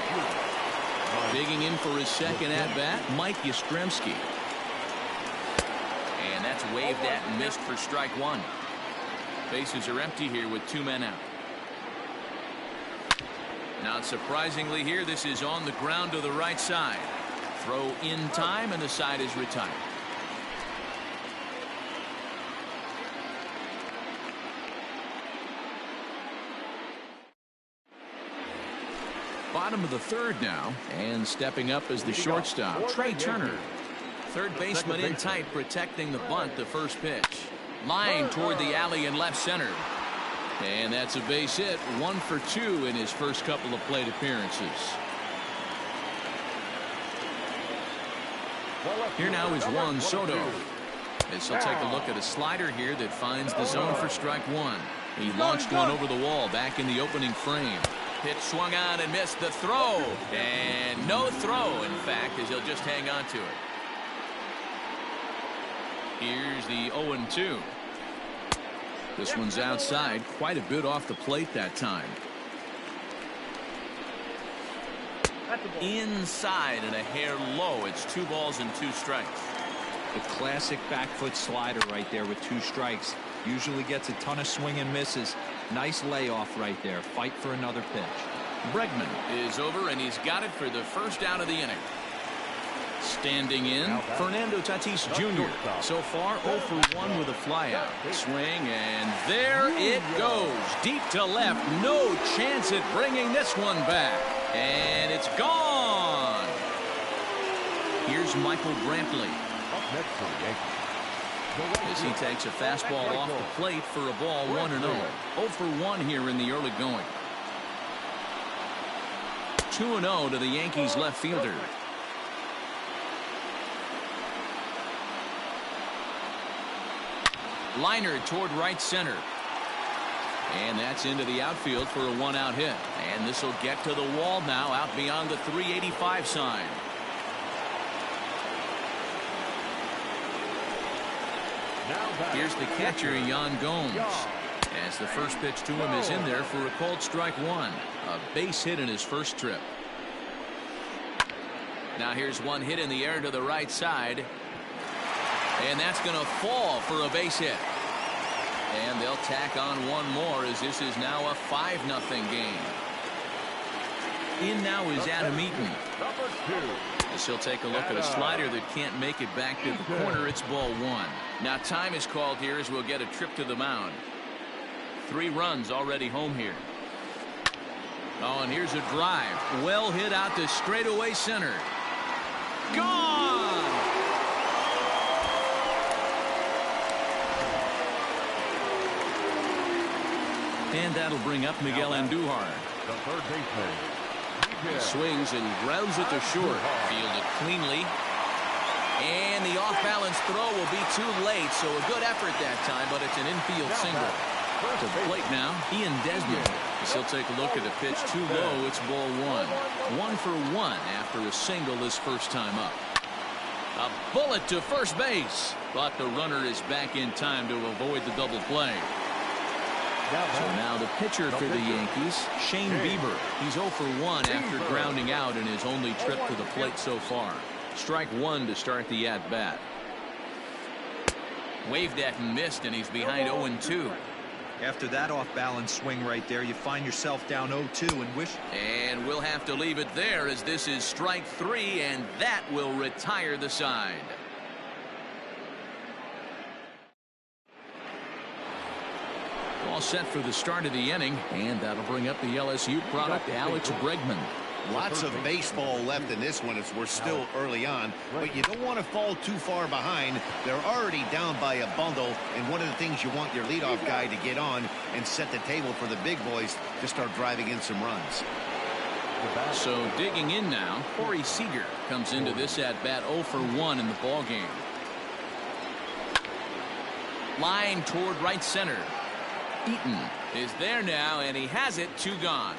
Digging in for his second at-bat, Mike Yastrzemski. And that's waved at and missed for strike one. Bases are empty here with 2 men out. Not surprisingly here, this is on the ground to the right side. Throw in time, and the side is retired. Bottom of the third now, and stepping up as the shortstop, Trey Turner. Third baseman in tight, protecting the bunt. The first pitch. Line toward the alley in left center. And that's a base hit. 1 for 2 in his first couple of plate appearances. Here now is Juan Soto. As he'll take a look at a slider here that finds the zone for strike one. He launched one over the wall back in the opening frame. Pitch swung on and missed the throw. And no throw, in fact, as he'll just hang on to it. Here's the 0-2. This one's outside, quite a bit off the plate that time. Inside and a hair low. It's 2 balls and 2 strikes. The classic back foot slider right there with 2 strikes. Usually gets a ton of swing and misses. Nice layoff right there. Fight for another pitch. Bregman is over, and he's got it for the first out of the inning. Standing in, Fernando Tatis Jr. So far 0 for 1 with a flyout. Swing, and there it goes. Deep to left. No chance at bringing this one back. And it's gone. Here's Michael Brantley. As he takes a fastball off the plate for a ball 1-0. 0 for 1 here in the early going. 2-0 to the Yankees left fielder. Liner toward right center. And that's into the outfield for a 1-out hit. And this will get to the wall now, out beyond the 385 sign. Here's the catcher, Yan Gomes. As the first pitch to him is in there for a called strike one. A base hit in his first trip. Now here's one hit in the air to the right side. And that's going to fall for a base hit. And they'll tack on one more, as this is now a 5-0 game. In now is Adam Eaton. As he'll take a look at a slider that can't make it back to the corner. It's ball 1. Now time is called here as we'll get a trip to the mound. 3 runs already home here. Oh, and here's a drive. Well hit out to straightaway center. Gone! And that'll bring up Miguel Andujar. The third baseman. He swings and grounds it to short. Fielded cleanly. And the off-balance throw will be too late, so a good effort that time, but it's an infield single. To the plate now, Ian Desmond. As he'll take a look at a pitch too low, it's ball 1. 1 for 1 after a single his first time up. A bullet to first base, but the runner is back in time to avoid the double play. So now the pitcher for the Yankees, Shane Bieber. He's 0 for 1 after grounding out in his only trip to the plate so far. Strike 1 to start the at-bat. Waved at and missed, and he's behind 0-2. After that off-balance swing right there, you find yourself down 0-2 and wish. And we'll have to leave it there, as this is strike 3, and that will retire the side. All set for the start of the inning, and that'll bring up the LSU product, Alex Bregman. Lots of baseball left in this one as we're still early on, but you don't want to fall too far behind. They're already down by a bundle, and one of the things you want your leadoff guy to get on and set the table for the big boys to start driving in some runs. So digging in now, Corey Seager comes into this at-bat 0 for 1 in the ballgame. Line toward right center. Eaton is there now, and he has it. 2 gone.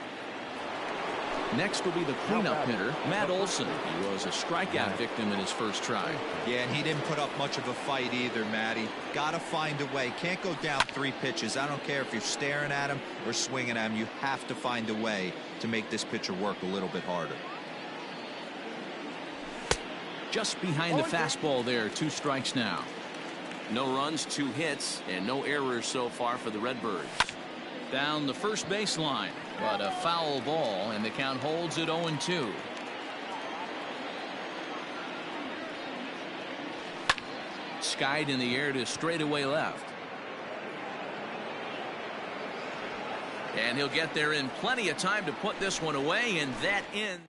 Next will be the cleanup hitter, Matt Olson. He was a strikeout victim in his first try. Yeah, and he didn't put up much of a fight either, Matty. Got to find a way. Can't go down 3 pitches. I don't care if you're staring at him or swinging at him. You have to find a way to make this pitcher work a little bit harder. Just behind the fastball there. 2 strikes now. No runs, 2 hits, and no errors so far for the Redbirds. Down the first baseline, but a foul ball, and the count holds at 0-2. Skied in the air to straightaway left. And he'll get there in plenty of time to put this one away, and that ends.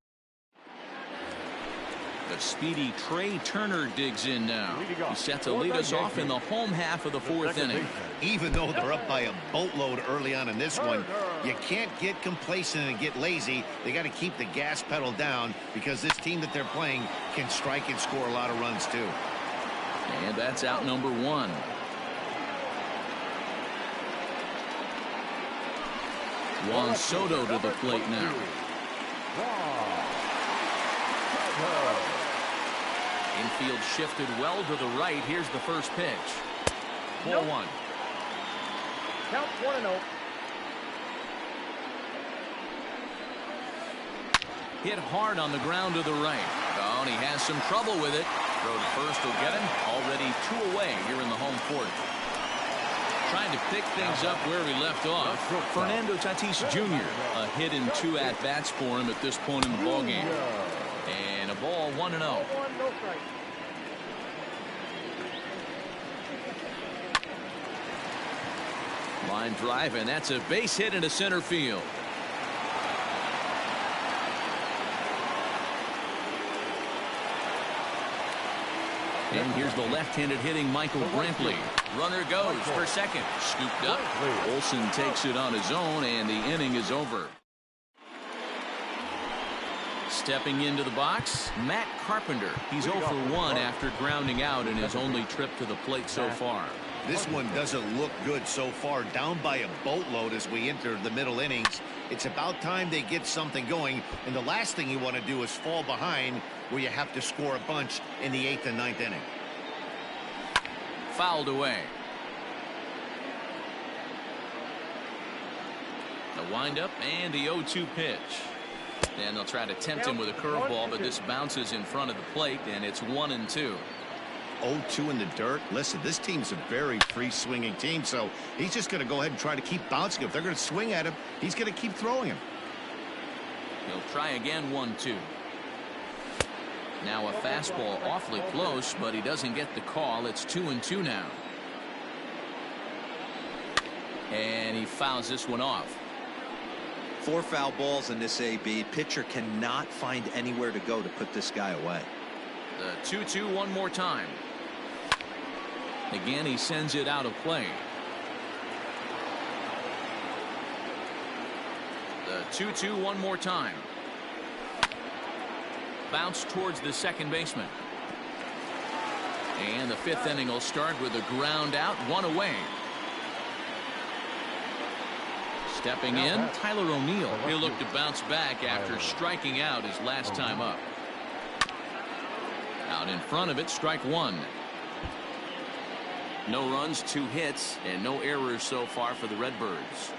The speedy Trey Turner digs in now. He's set to lead us off in the home half of the 4th inning. Even though they're up by a boatload early on in this one, you can't get complacent and get lazy. They got to keep the gas pedal down because this team that they're playing can strike and score a lot of runs too. And that's out number 1. Juan Soto to the plate now. Infield shifted well to the right. Here's the first pitch. Ball 1. Count 1-0. Hit hard on the ground to the right. Oh, and he has some trouble with it. Throw to first will get him. Already 2 away here in the home 4th. Trying to pick things up where we left off. Fernando Tatis Jr. A hit in 2 at-bats for him at this point in the ballgame. And a ball 1-0. No strike. Line drive, and that's a base hit into center field. And here's the left-handed hitting Michael Brantley. Runner goes for second. Scooped up. Olson takes it on his own, and the inning is over. Stepping into the box, Matt Carpenter. He's 0 for 1 after grounding out in his only trip to the plate so far. This one doesn't look good so far. Down by a boatload as we enter the middle innings. It's about time they get something going, and the last thing you want to do is fall behind where you have to score a bunch in the 8th and 9th inning. Fouled away. The windup and the 0-2 pitch. And they'll try to tempt him with a curveball, but this bounces in front of the plate, and it's 1-2. 0-2 in the dirt. Listen, this team's a very free swinging team, so he's just going to go ahead and try to keep bouncing. If they're going to swing at him, he's going to keep throwing him. He'll try again. 1-2. Now a fastball awfully close, but he doesn't get the call. It's 2-2 now. And he fouls this one off. 4 foul balls in this AB. Pitcher cannot find anywhere to go to put this guy away. The 2-2 one more time. Again, he sends it out of play. The 2-2 one more time. Bounce towards the second baseman. And the 5th inning will start with a ground out, 1 away. Stepping in, Tyler O'Neill. He'll look to bounce back after striking out his last time up. Out in front of it, strike 1. No runs, 2 hits, and no errors so far for the Redbirds.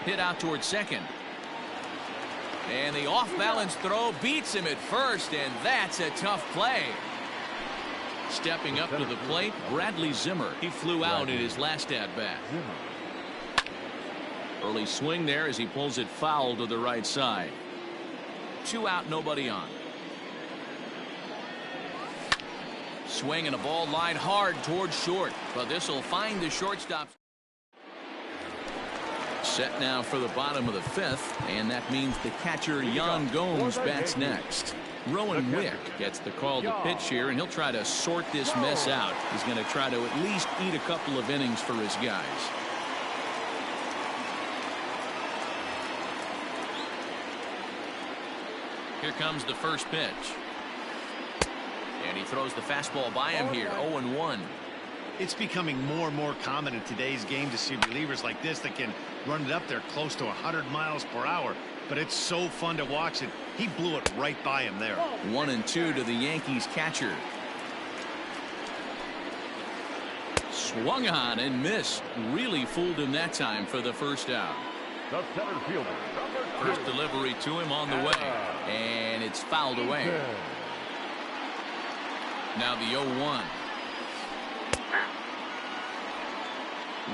Hit out towards second. And the off-balance throw beats him at first, and that's a tough play. Stepping up to the plate, Bradley Zimmer. He flew out in his last at-bat. Early swing there as he pulls it foul to the right side. 2 out, nobody on. Swing and a ball line hard towards short, but this will find the shortstop. Set now for the bottom of the 5th, and that means the catcher Yan Gomes bats next. Rowan Wick gets the call to pitch here, and he'll try to sort this mess out. He's going to try to at least eat a couple of innings for his guys. Here comes the first pitch. And he throws the fastball by him here, 0-1. It's becoming more and more common in today's game to see relievers like this that can run it up there close to 100 miles per hour. But it's so fun to watch it. He blew it right by him there. 1-2 to the Yankees catcher. Swung on and missed. Really fooled him that time for the first out. The center fielder, number 2. First delivery to him on the way. And it's fouled away. Now the 0-1.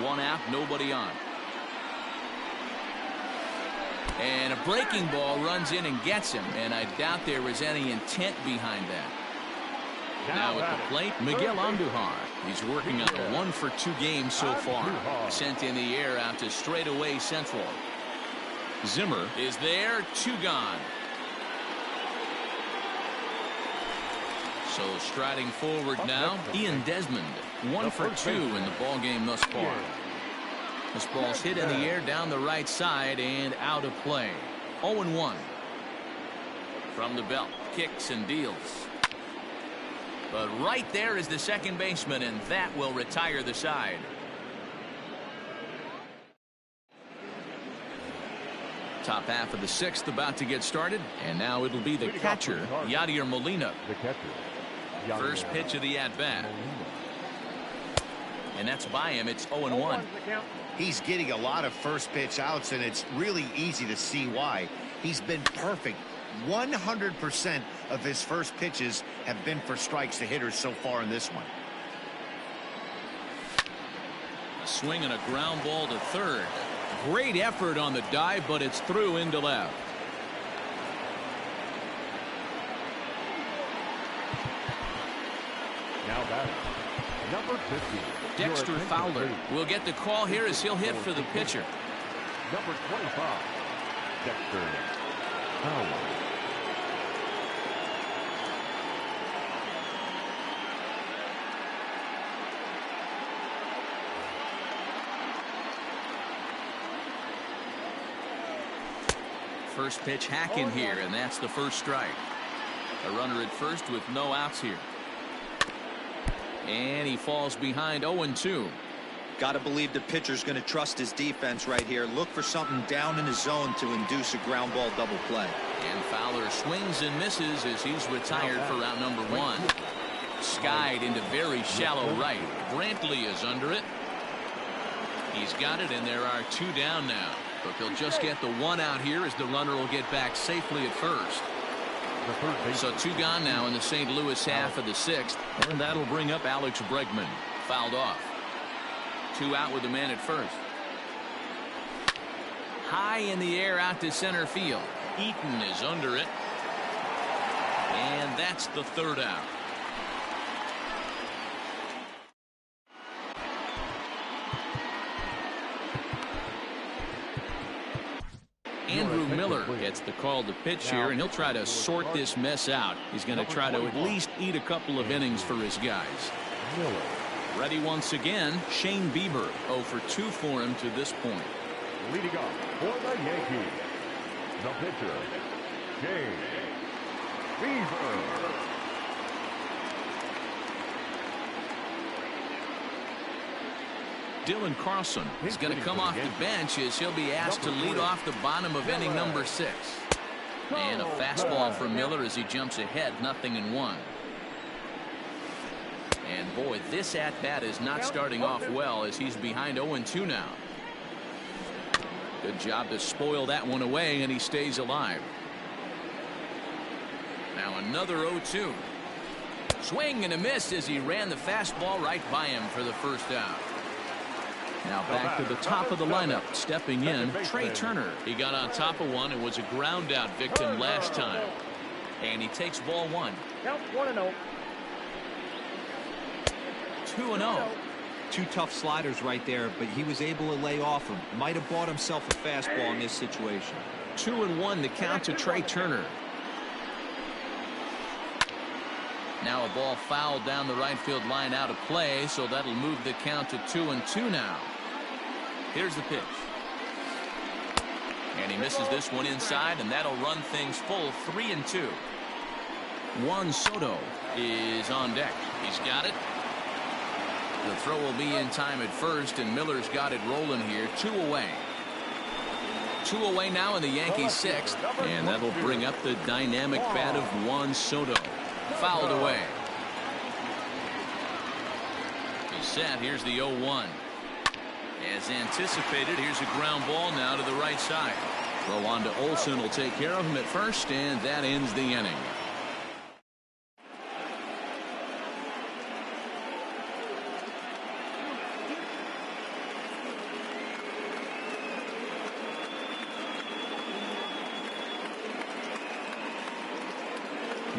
1 out, nobody on. And a breaking ball runs in and gets him. And I doubt there was any intent behind that. Now at the plate, Miguel Andujar. He's working on a 1-for-2 game so far. Sent in the air out to straightaway central. Zimmer is there, 2 gone. So striding forward now, Ian Desmond. 1-for-2 in the ball game thus far. This ball's hit in the air down the right side and out of play. 0-1. From the belt, kicks and deals. But right there is the second baseman, and that will retire the side. Top half of the 6th about to get started, and now it'll be the catcher, Yadier Molina. The catcher. First pitch of the at-bat. And that's by him. It's 0-1. He's getting a lot of first pitch outs, and it's really easy to see why. He's been perfect. 100% of his first pitches have been for strikes to hitters so far in this one. A swing and a ground ball to third. Great effort on the dive, but it's through into left. Now batting, number 50. Dexter Fowler will get the call here as he'll hit for the pitcher. Number 25, Dexter Fowler. First pitch hack in here, and that's the first strike. A runner at first with no outs here. And he falls behind 0-2. Got to believe the pitcher's going to trust his defense right here. Look for something down in his zone to induce a ground ball double play. And Fowler swings and misses as he's retired for round number 1. Skied into very shallow right. Brantley is under it. He's got it, and there are 2 down now. But they'll just get the 1 out here as the runner will get back safely at first. So 2 gone now in the St. Louis half of the 6th. And that'll bring up Alex Bregman. Fouled off. 2 out with the man at first. High in the air out to center field. Eaton is under it. And that's the 3rd out. Andrew Miller gets the call to pitch here, and he'll try to sort this mess out. He's going to try to at least eat a couple of innings for his guys. Ready once again, Shane Bieber. 0-for-2 for him to this point. Leading off for the Yankees, the pitcher, Shane Bieber. Dylan Carlson is going to come off the bench as he'll be asked to lead off the bottom of inning number 6. And a fastball from Miller as he jumps ahead, 0-1. And boy, this at-bat is not starting off well as he's behind 0-2 now. Good job to spoil that one away, and he stays alive. Now another 0-2. Swing and a miss as he ran the fastball right by him for the first out. Now back to the top of the lineup, stepping in, Trey Turner. He got on top of one and was a ground out victim last time. And he takes ball 1. Count 1-0. 2-0. 2 tough sliders right there, but he was able to lay off him. Might have bought himself a fastball in this situation. 2-1 the count to Trey Turner. Now a ball fouled down the right field line out of play, so that'll move the count to 2-2 now. Here's the pitch. And he misses this one inside, and that'll run things full 3-2. Juan Soto is on deck. He's got it. The throw will be in time at first, and Miller's got it rolling here. 2 away. 2 away now in the Yankees' 6th, and that'll bring up the dynamic bat of Juan Soto. Fouled away. He's set. Here's the 0-1. As anticipated, here's a ground ball now to the right side. Throw on to Olsen will take care of him at first, and that ends the inning.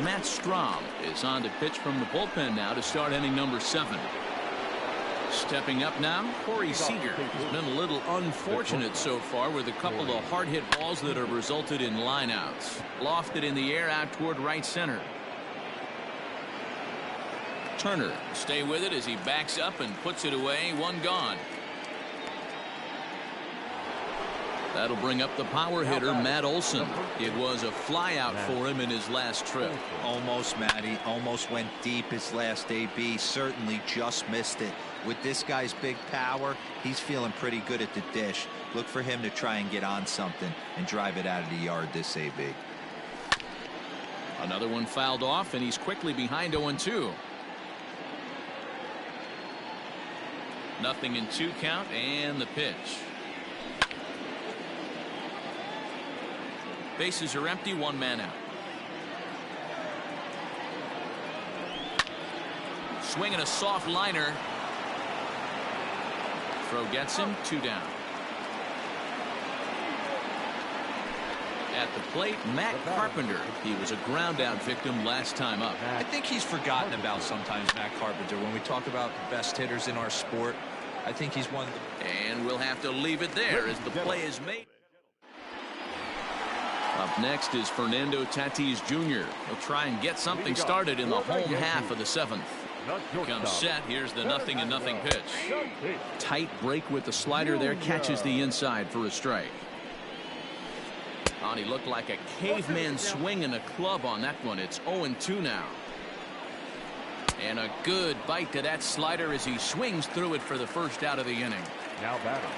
Matt Strahm is on to pitch from the bullpen now to start inning number 7. Stepping up now, Corey Seager has been a little unfortunate so far with a couple of hard-hit balls that have resulted in lineouts. Lofted in the air out toward right center. Turner stay with it as he backs up and puts it away. 1 gone. That'll bring up the power hitter, Matt Olson. It was a flyout for him in his last trip. Almost, Matty. Almost went deep his last AB. Certainly just missed it. With this guy's big power, he's feeling pretty good at the dish. Look for him to try and get on something and drive it out of the yard this AB. Another one fouled off, and he's quickly behind 0-2. Nothing in 2 count, and the pitch. Bases are empty, 1 man out. Swinging a soft liner. Throw gets him. 2 down. At the plate, Matt Carpenter. He was a ground out victim last time up. I think he's forgotten about sometimes, Matt Carpenter. When we talk about the best hitters in our sport, I think he's one of the... And we'll have to leave it there as the play is made. Up next is Fernando Tatis Jr. He'll try and get something started in the home half of the 7th. Comes set. Here's the 0-0 pitch. Tight break with the slider there. Catches the inside for a strike. Oh, he looked like a caveman swinging a club on that one. It's 0-2 now. And a good bite to that slider as he swings through it for the first out of the inning. Now batting.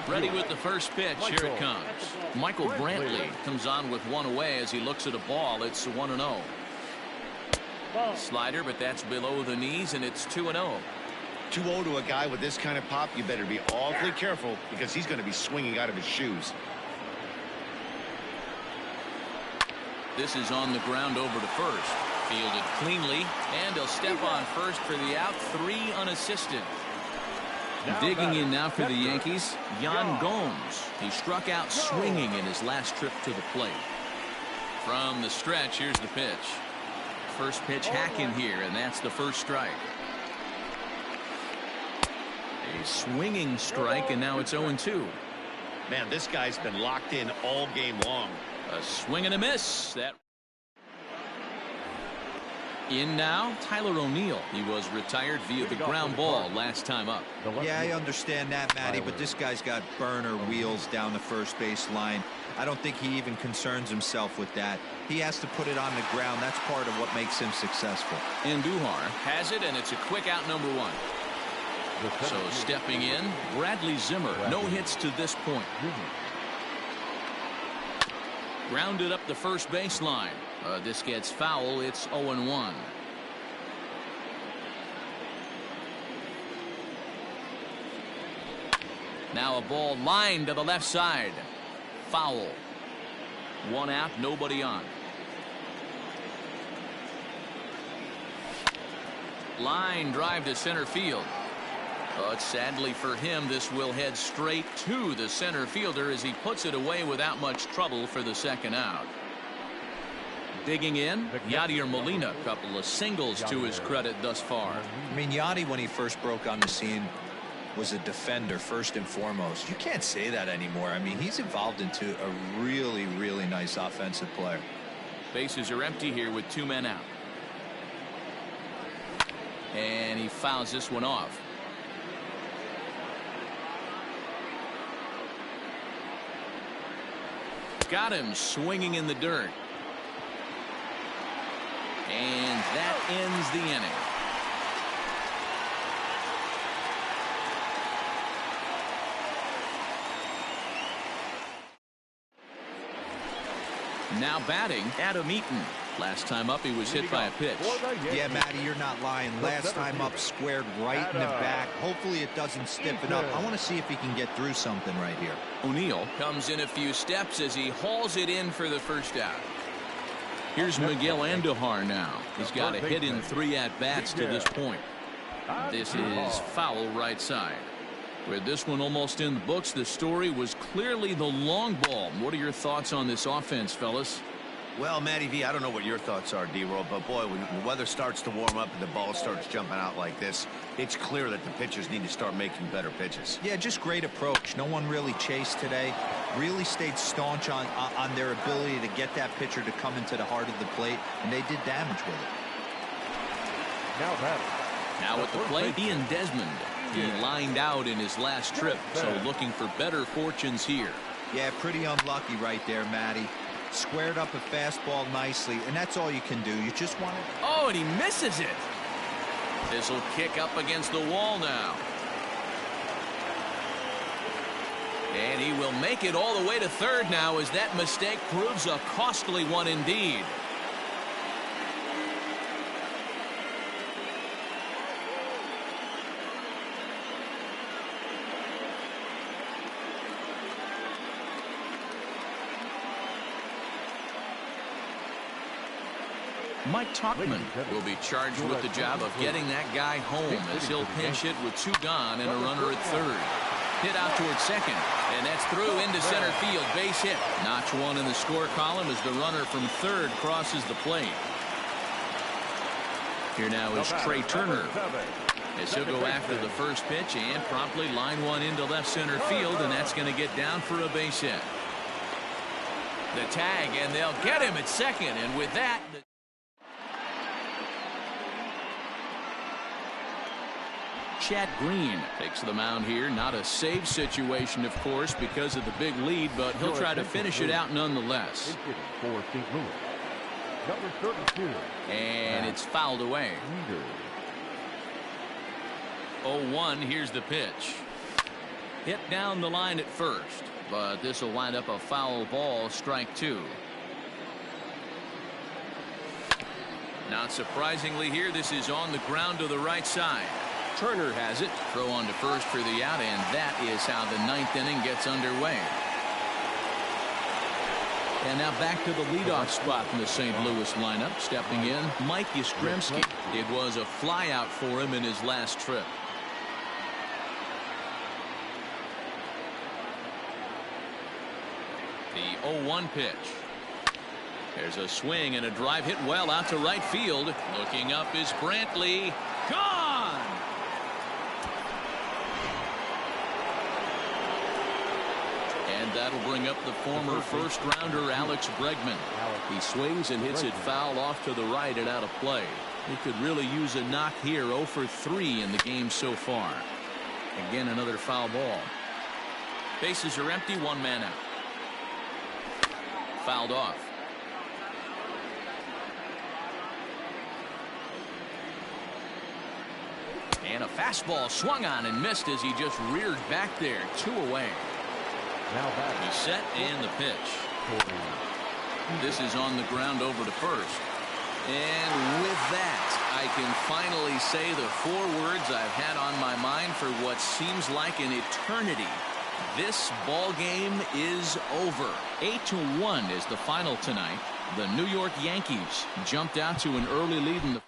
Ready with the first pitch. Here it comes. Michael Brantley comes on with 1 away as he looks at a ball. It's 1-0. Slider, but that's below the knees, and it's 2-0. 2-0 to a guy with this kind of pop. You better be awfully careful because he's going to be swinging out of his shoes. This is on the ground over to first. Fielded cleanly, and he'll step on first for the out. 3 unassisted. Digging in now for the Yankees, Yan Gomes. He struck out swinging in his last trip to the plate. From the stretch, here's the pitch. First pitch hacking here, and that's the first strike. A swinging strike, and now it's 0-2. Man, this guy's been locked in all game long. A swing and a miss. That in now, Tyler O'Neill. He was retired via the ground ball last time up. Yeah, I understand that, Matty, but this guy's got burner wheels down the first base line. I don't think he even concerns himself with that. He has to put it on the ground. That's part of what makes him successful. Andujar has it, and it's a quick out number 1. So stepping in, Bradley Zimmer. No hits to this point. Grounded up the first baseline. This gets foul. It's 0-1. Now a ball lined to the left side. Foul. 1 out, nobody on. Line drive to center field. But sadly for him, this will head straight to the center fielder as he puts it away without much trouble for the second out. Digging in, Yadier Molina, a couple of singles to his credit thus far. I mean, Yadi, when he first broke on the scene, was a defender first and foremost. You can't say that anymore. I mean, he's evolved into a really, really nice offensive player. Bases are empty here with 2 men out. And he fouls this one off. Got him swinging in the dirt. And that ends the inning. Now batting, Adam Eaton. Last time up, he was hit by a pitch. Yeah, Matty, you're not lying. Last time up, squared right in the back. Hopefully it doesn't stiffen up. I want to see if he can get through something right here. O'Neill comes in a few steps as he hauls it in for the first out. Here's Miguel Andujar now. He's got a hit in 3 at-bats to this point. This is foul right side. With this one almost in the books, the story was clearly the long ball. What are your thoughts on this offense, fellas? Well, Matty V, I don't know what your thoughts are, D-Roll, but boy, when the weather starts to warm up and the ball starts jumping out like this, it's clear that the pitchers need to start making better pitches. Yeah, just great approach. No one really chased today. Really stayed staunch on their ability to get that pitcher to come into the heart of the plate, and they did damage with it. Now at the plate, Ian Desmond. He lined out in his last trip, so looking for better fortunes here. Yeah, pretty unlucky right there, Matty. Squared up a fastball nicely, and that's all you can do. You just want to... Oh, and he misses it. This will kick up against the wall now. And he will make it all the way to third now as that mistake proves a costly one indeed. Mike Tauchman will be charged with the job of getting that guy home as he'll pinch hit with 2 gone and a runner at third. Hit out towards second, and that's through into center field. Base hit. Notch 1 in the score column as the runner from third crosses the plate. Here now is Trey Turner as he'll go after the first pitch and promptly line one into left center field, and that's going to get down for a base hit. The tag, and they'll get him at second, and with that... Chad Green takes the mound here. Not a save situation, of course, because of the big lead, but he'll try to finish it out nonetheless. And it's fouled away. 0-1. Here's the pitch. Hit down the line at first, but this will wind up a foul ball. Strike 2. Not surprisingly here, this is on the ground to the right side. Turner has it. Throw on to first for the out, and that is how the 9th inning gets underway. And now back to the leadoff spot in the St. Louis lineup. Stepping in, Mike Yastrzemski. It was a flyout for him in his last trip. The 0-1 pitch. There's a swing and a drive hit well out to right field. Looking up is Brantley. Gone! And that'll bring up the former first-rounder Alex Bregman. He swings and hits it foul off to the right and out of play. He could really use a knock here. 0 for 3 in the game so far. Again, another foul ball. Bases are empty. 1 man out. Fouled off. And a fastball swung on and missed as he just reared back there. 2 away. He's set and the pitch. This is on the ground over to first. And with that, I can finally say the 4 words I've had on my mind for what seems like an eternity. This ball game is over. 8-1 is the final tonight. The New York Yankees jumped out to an early lead in the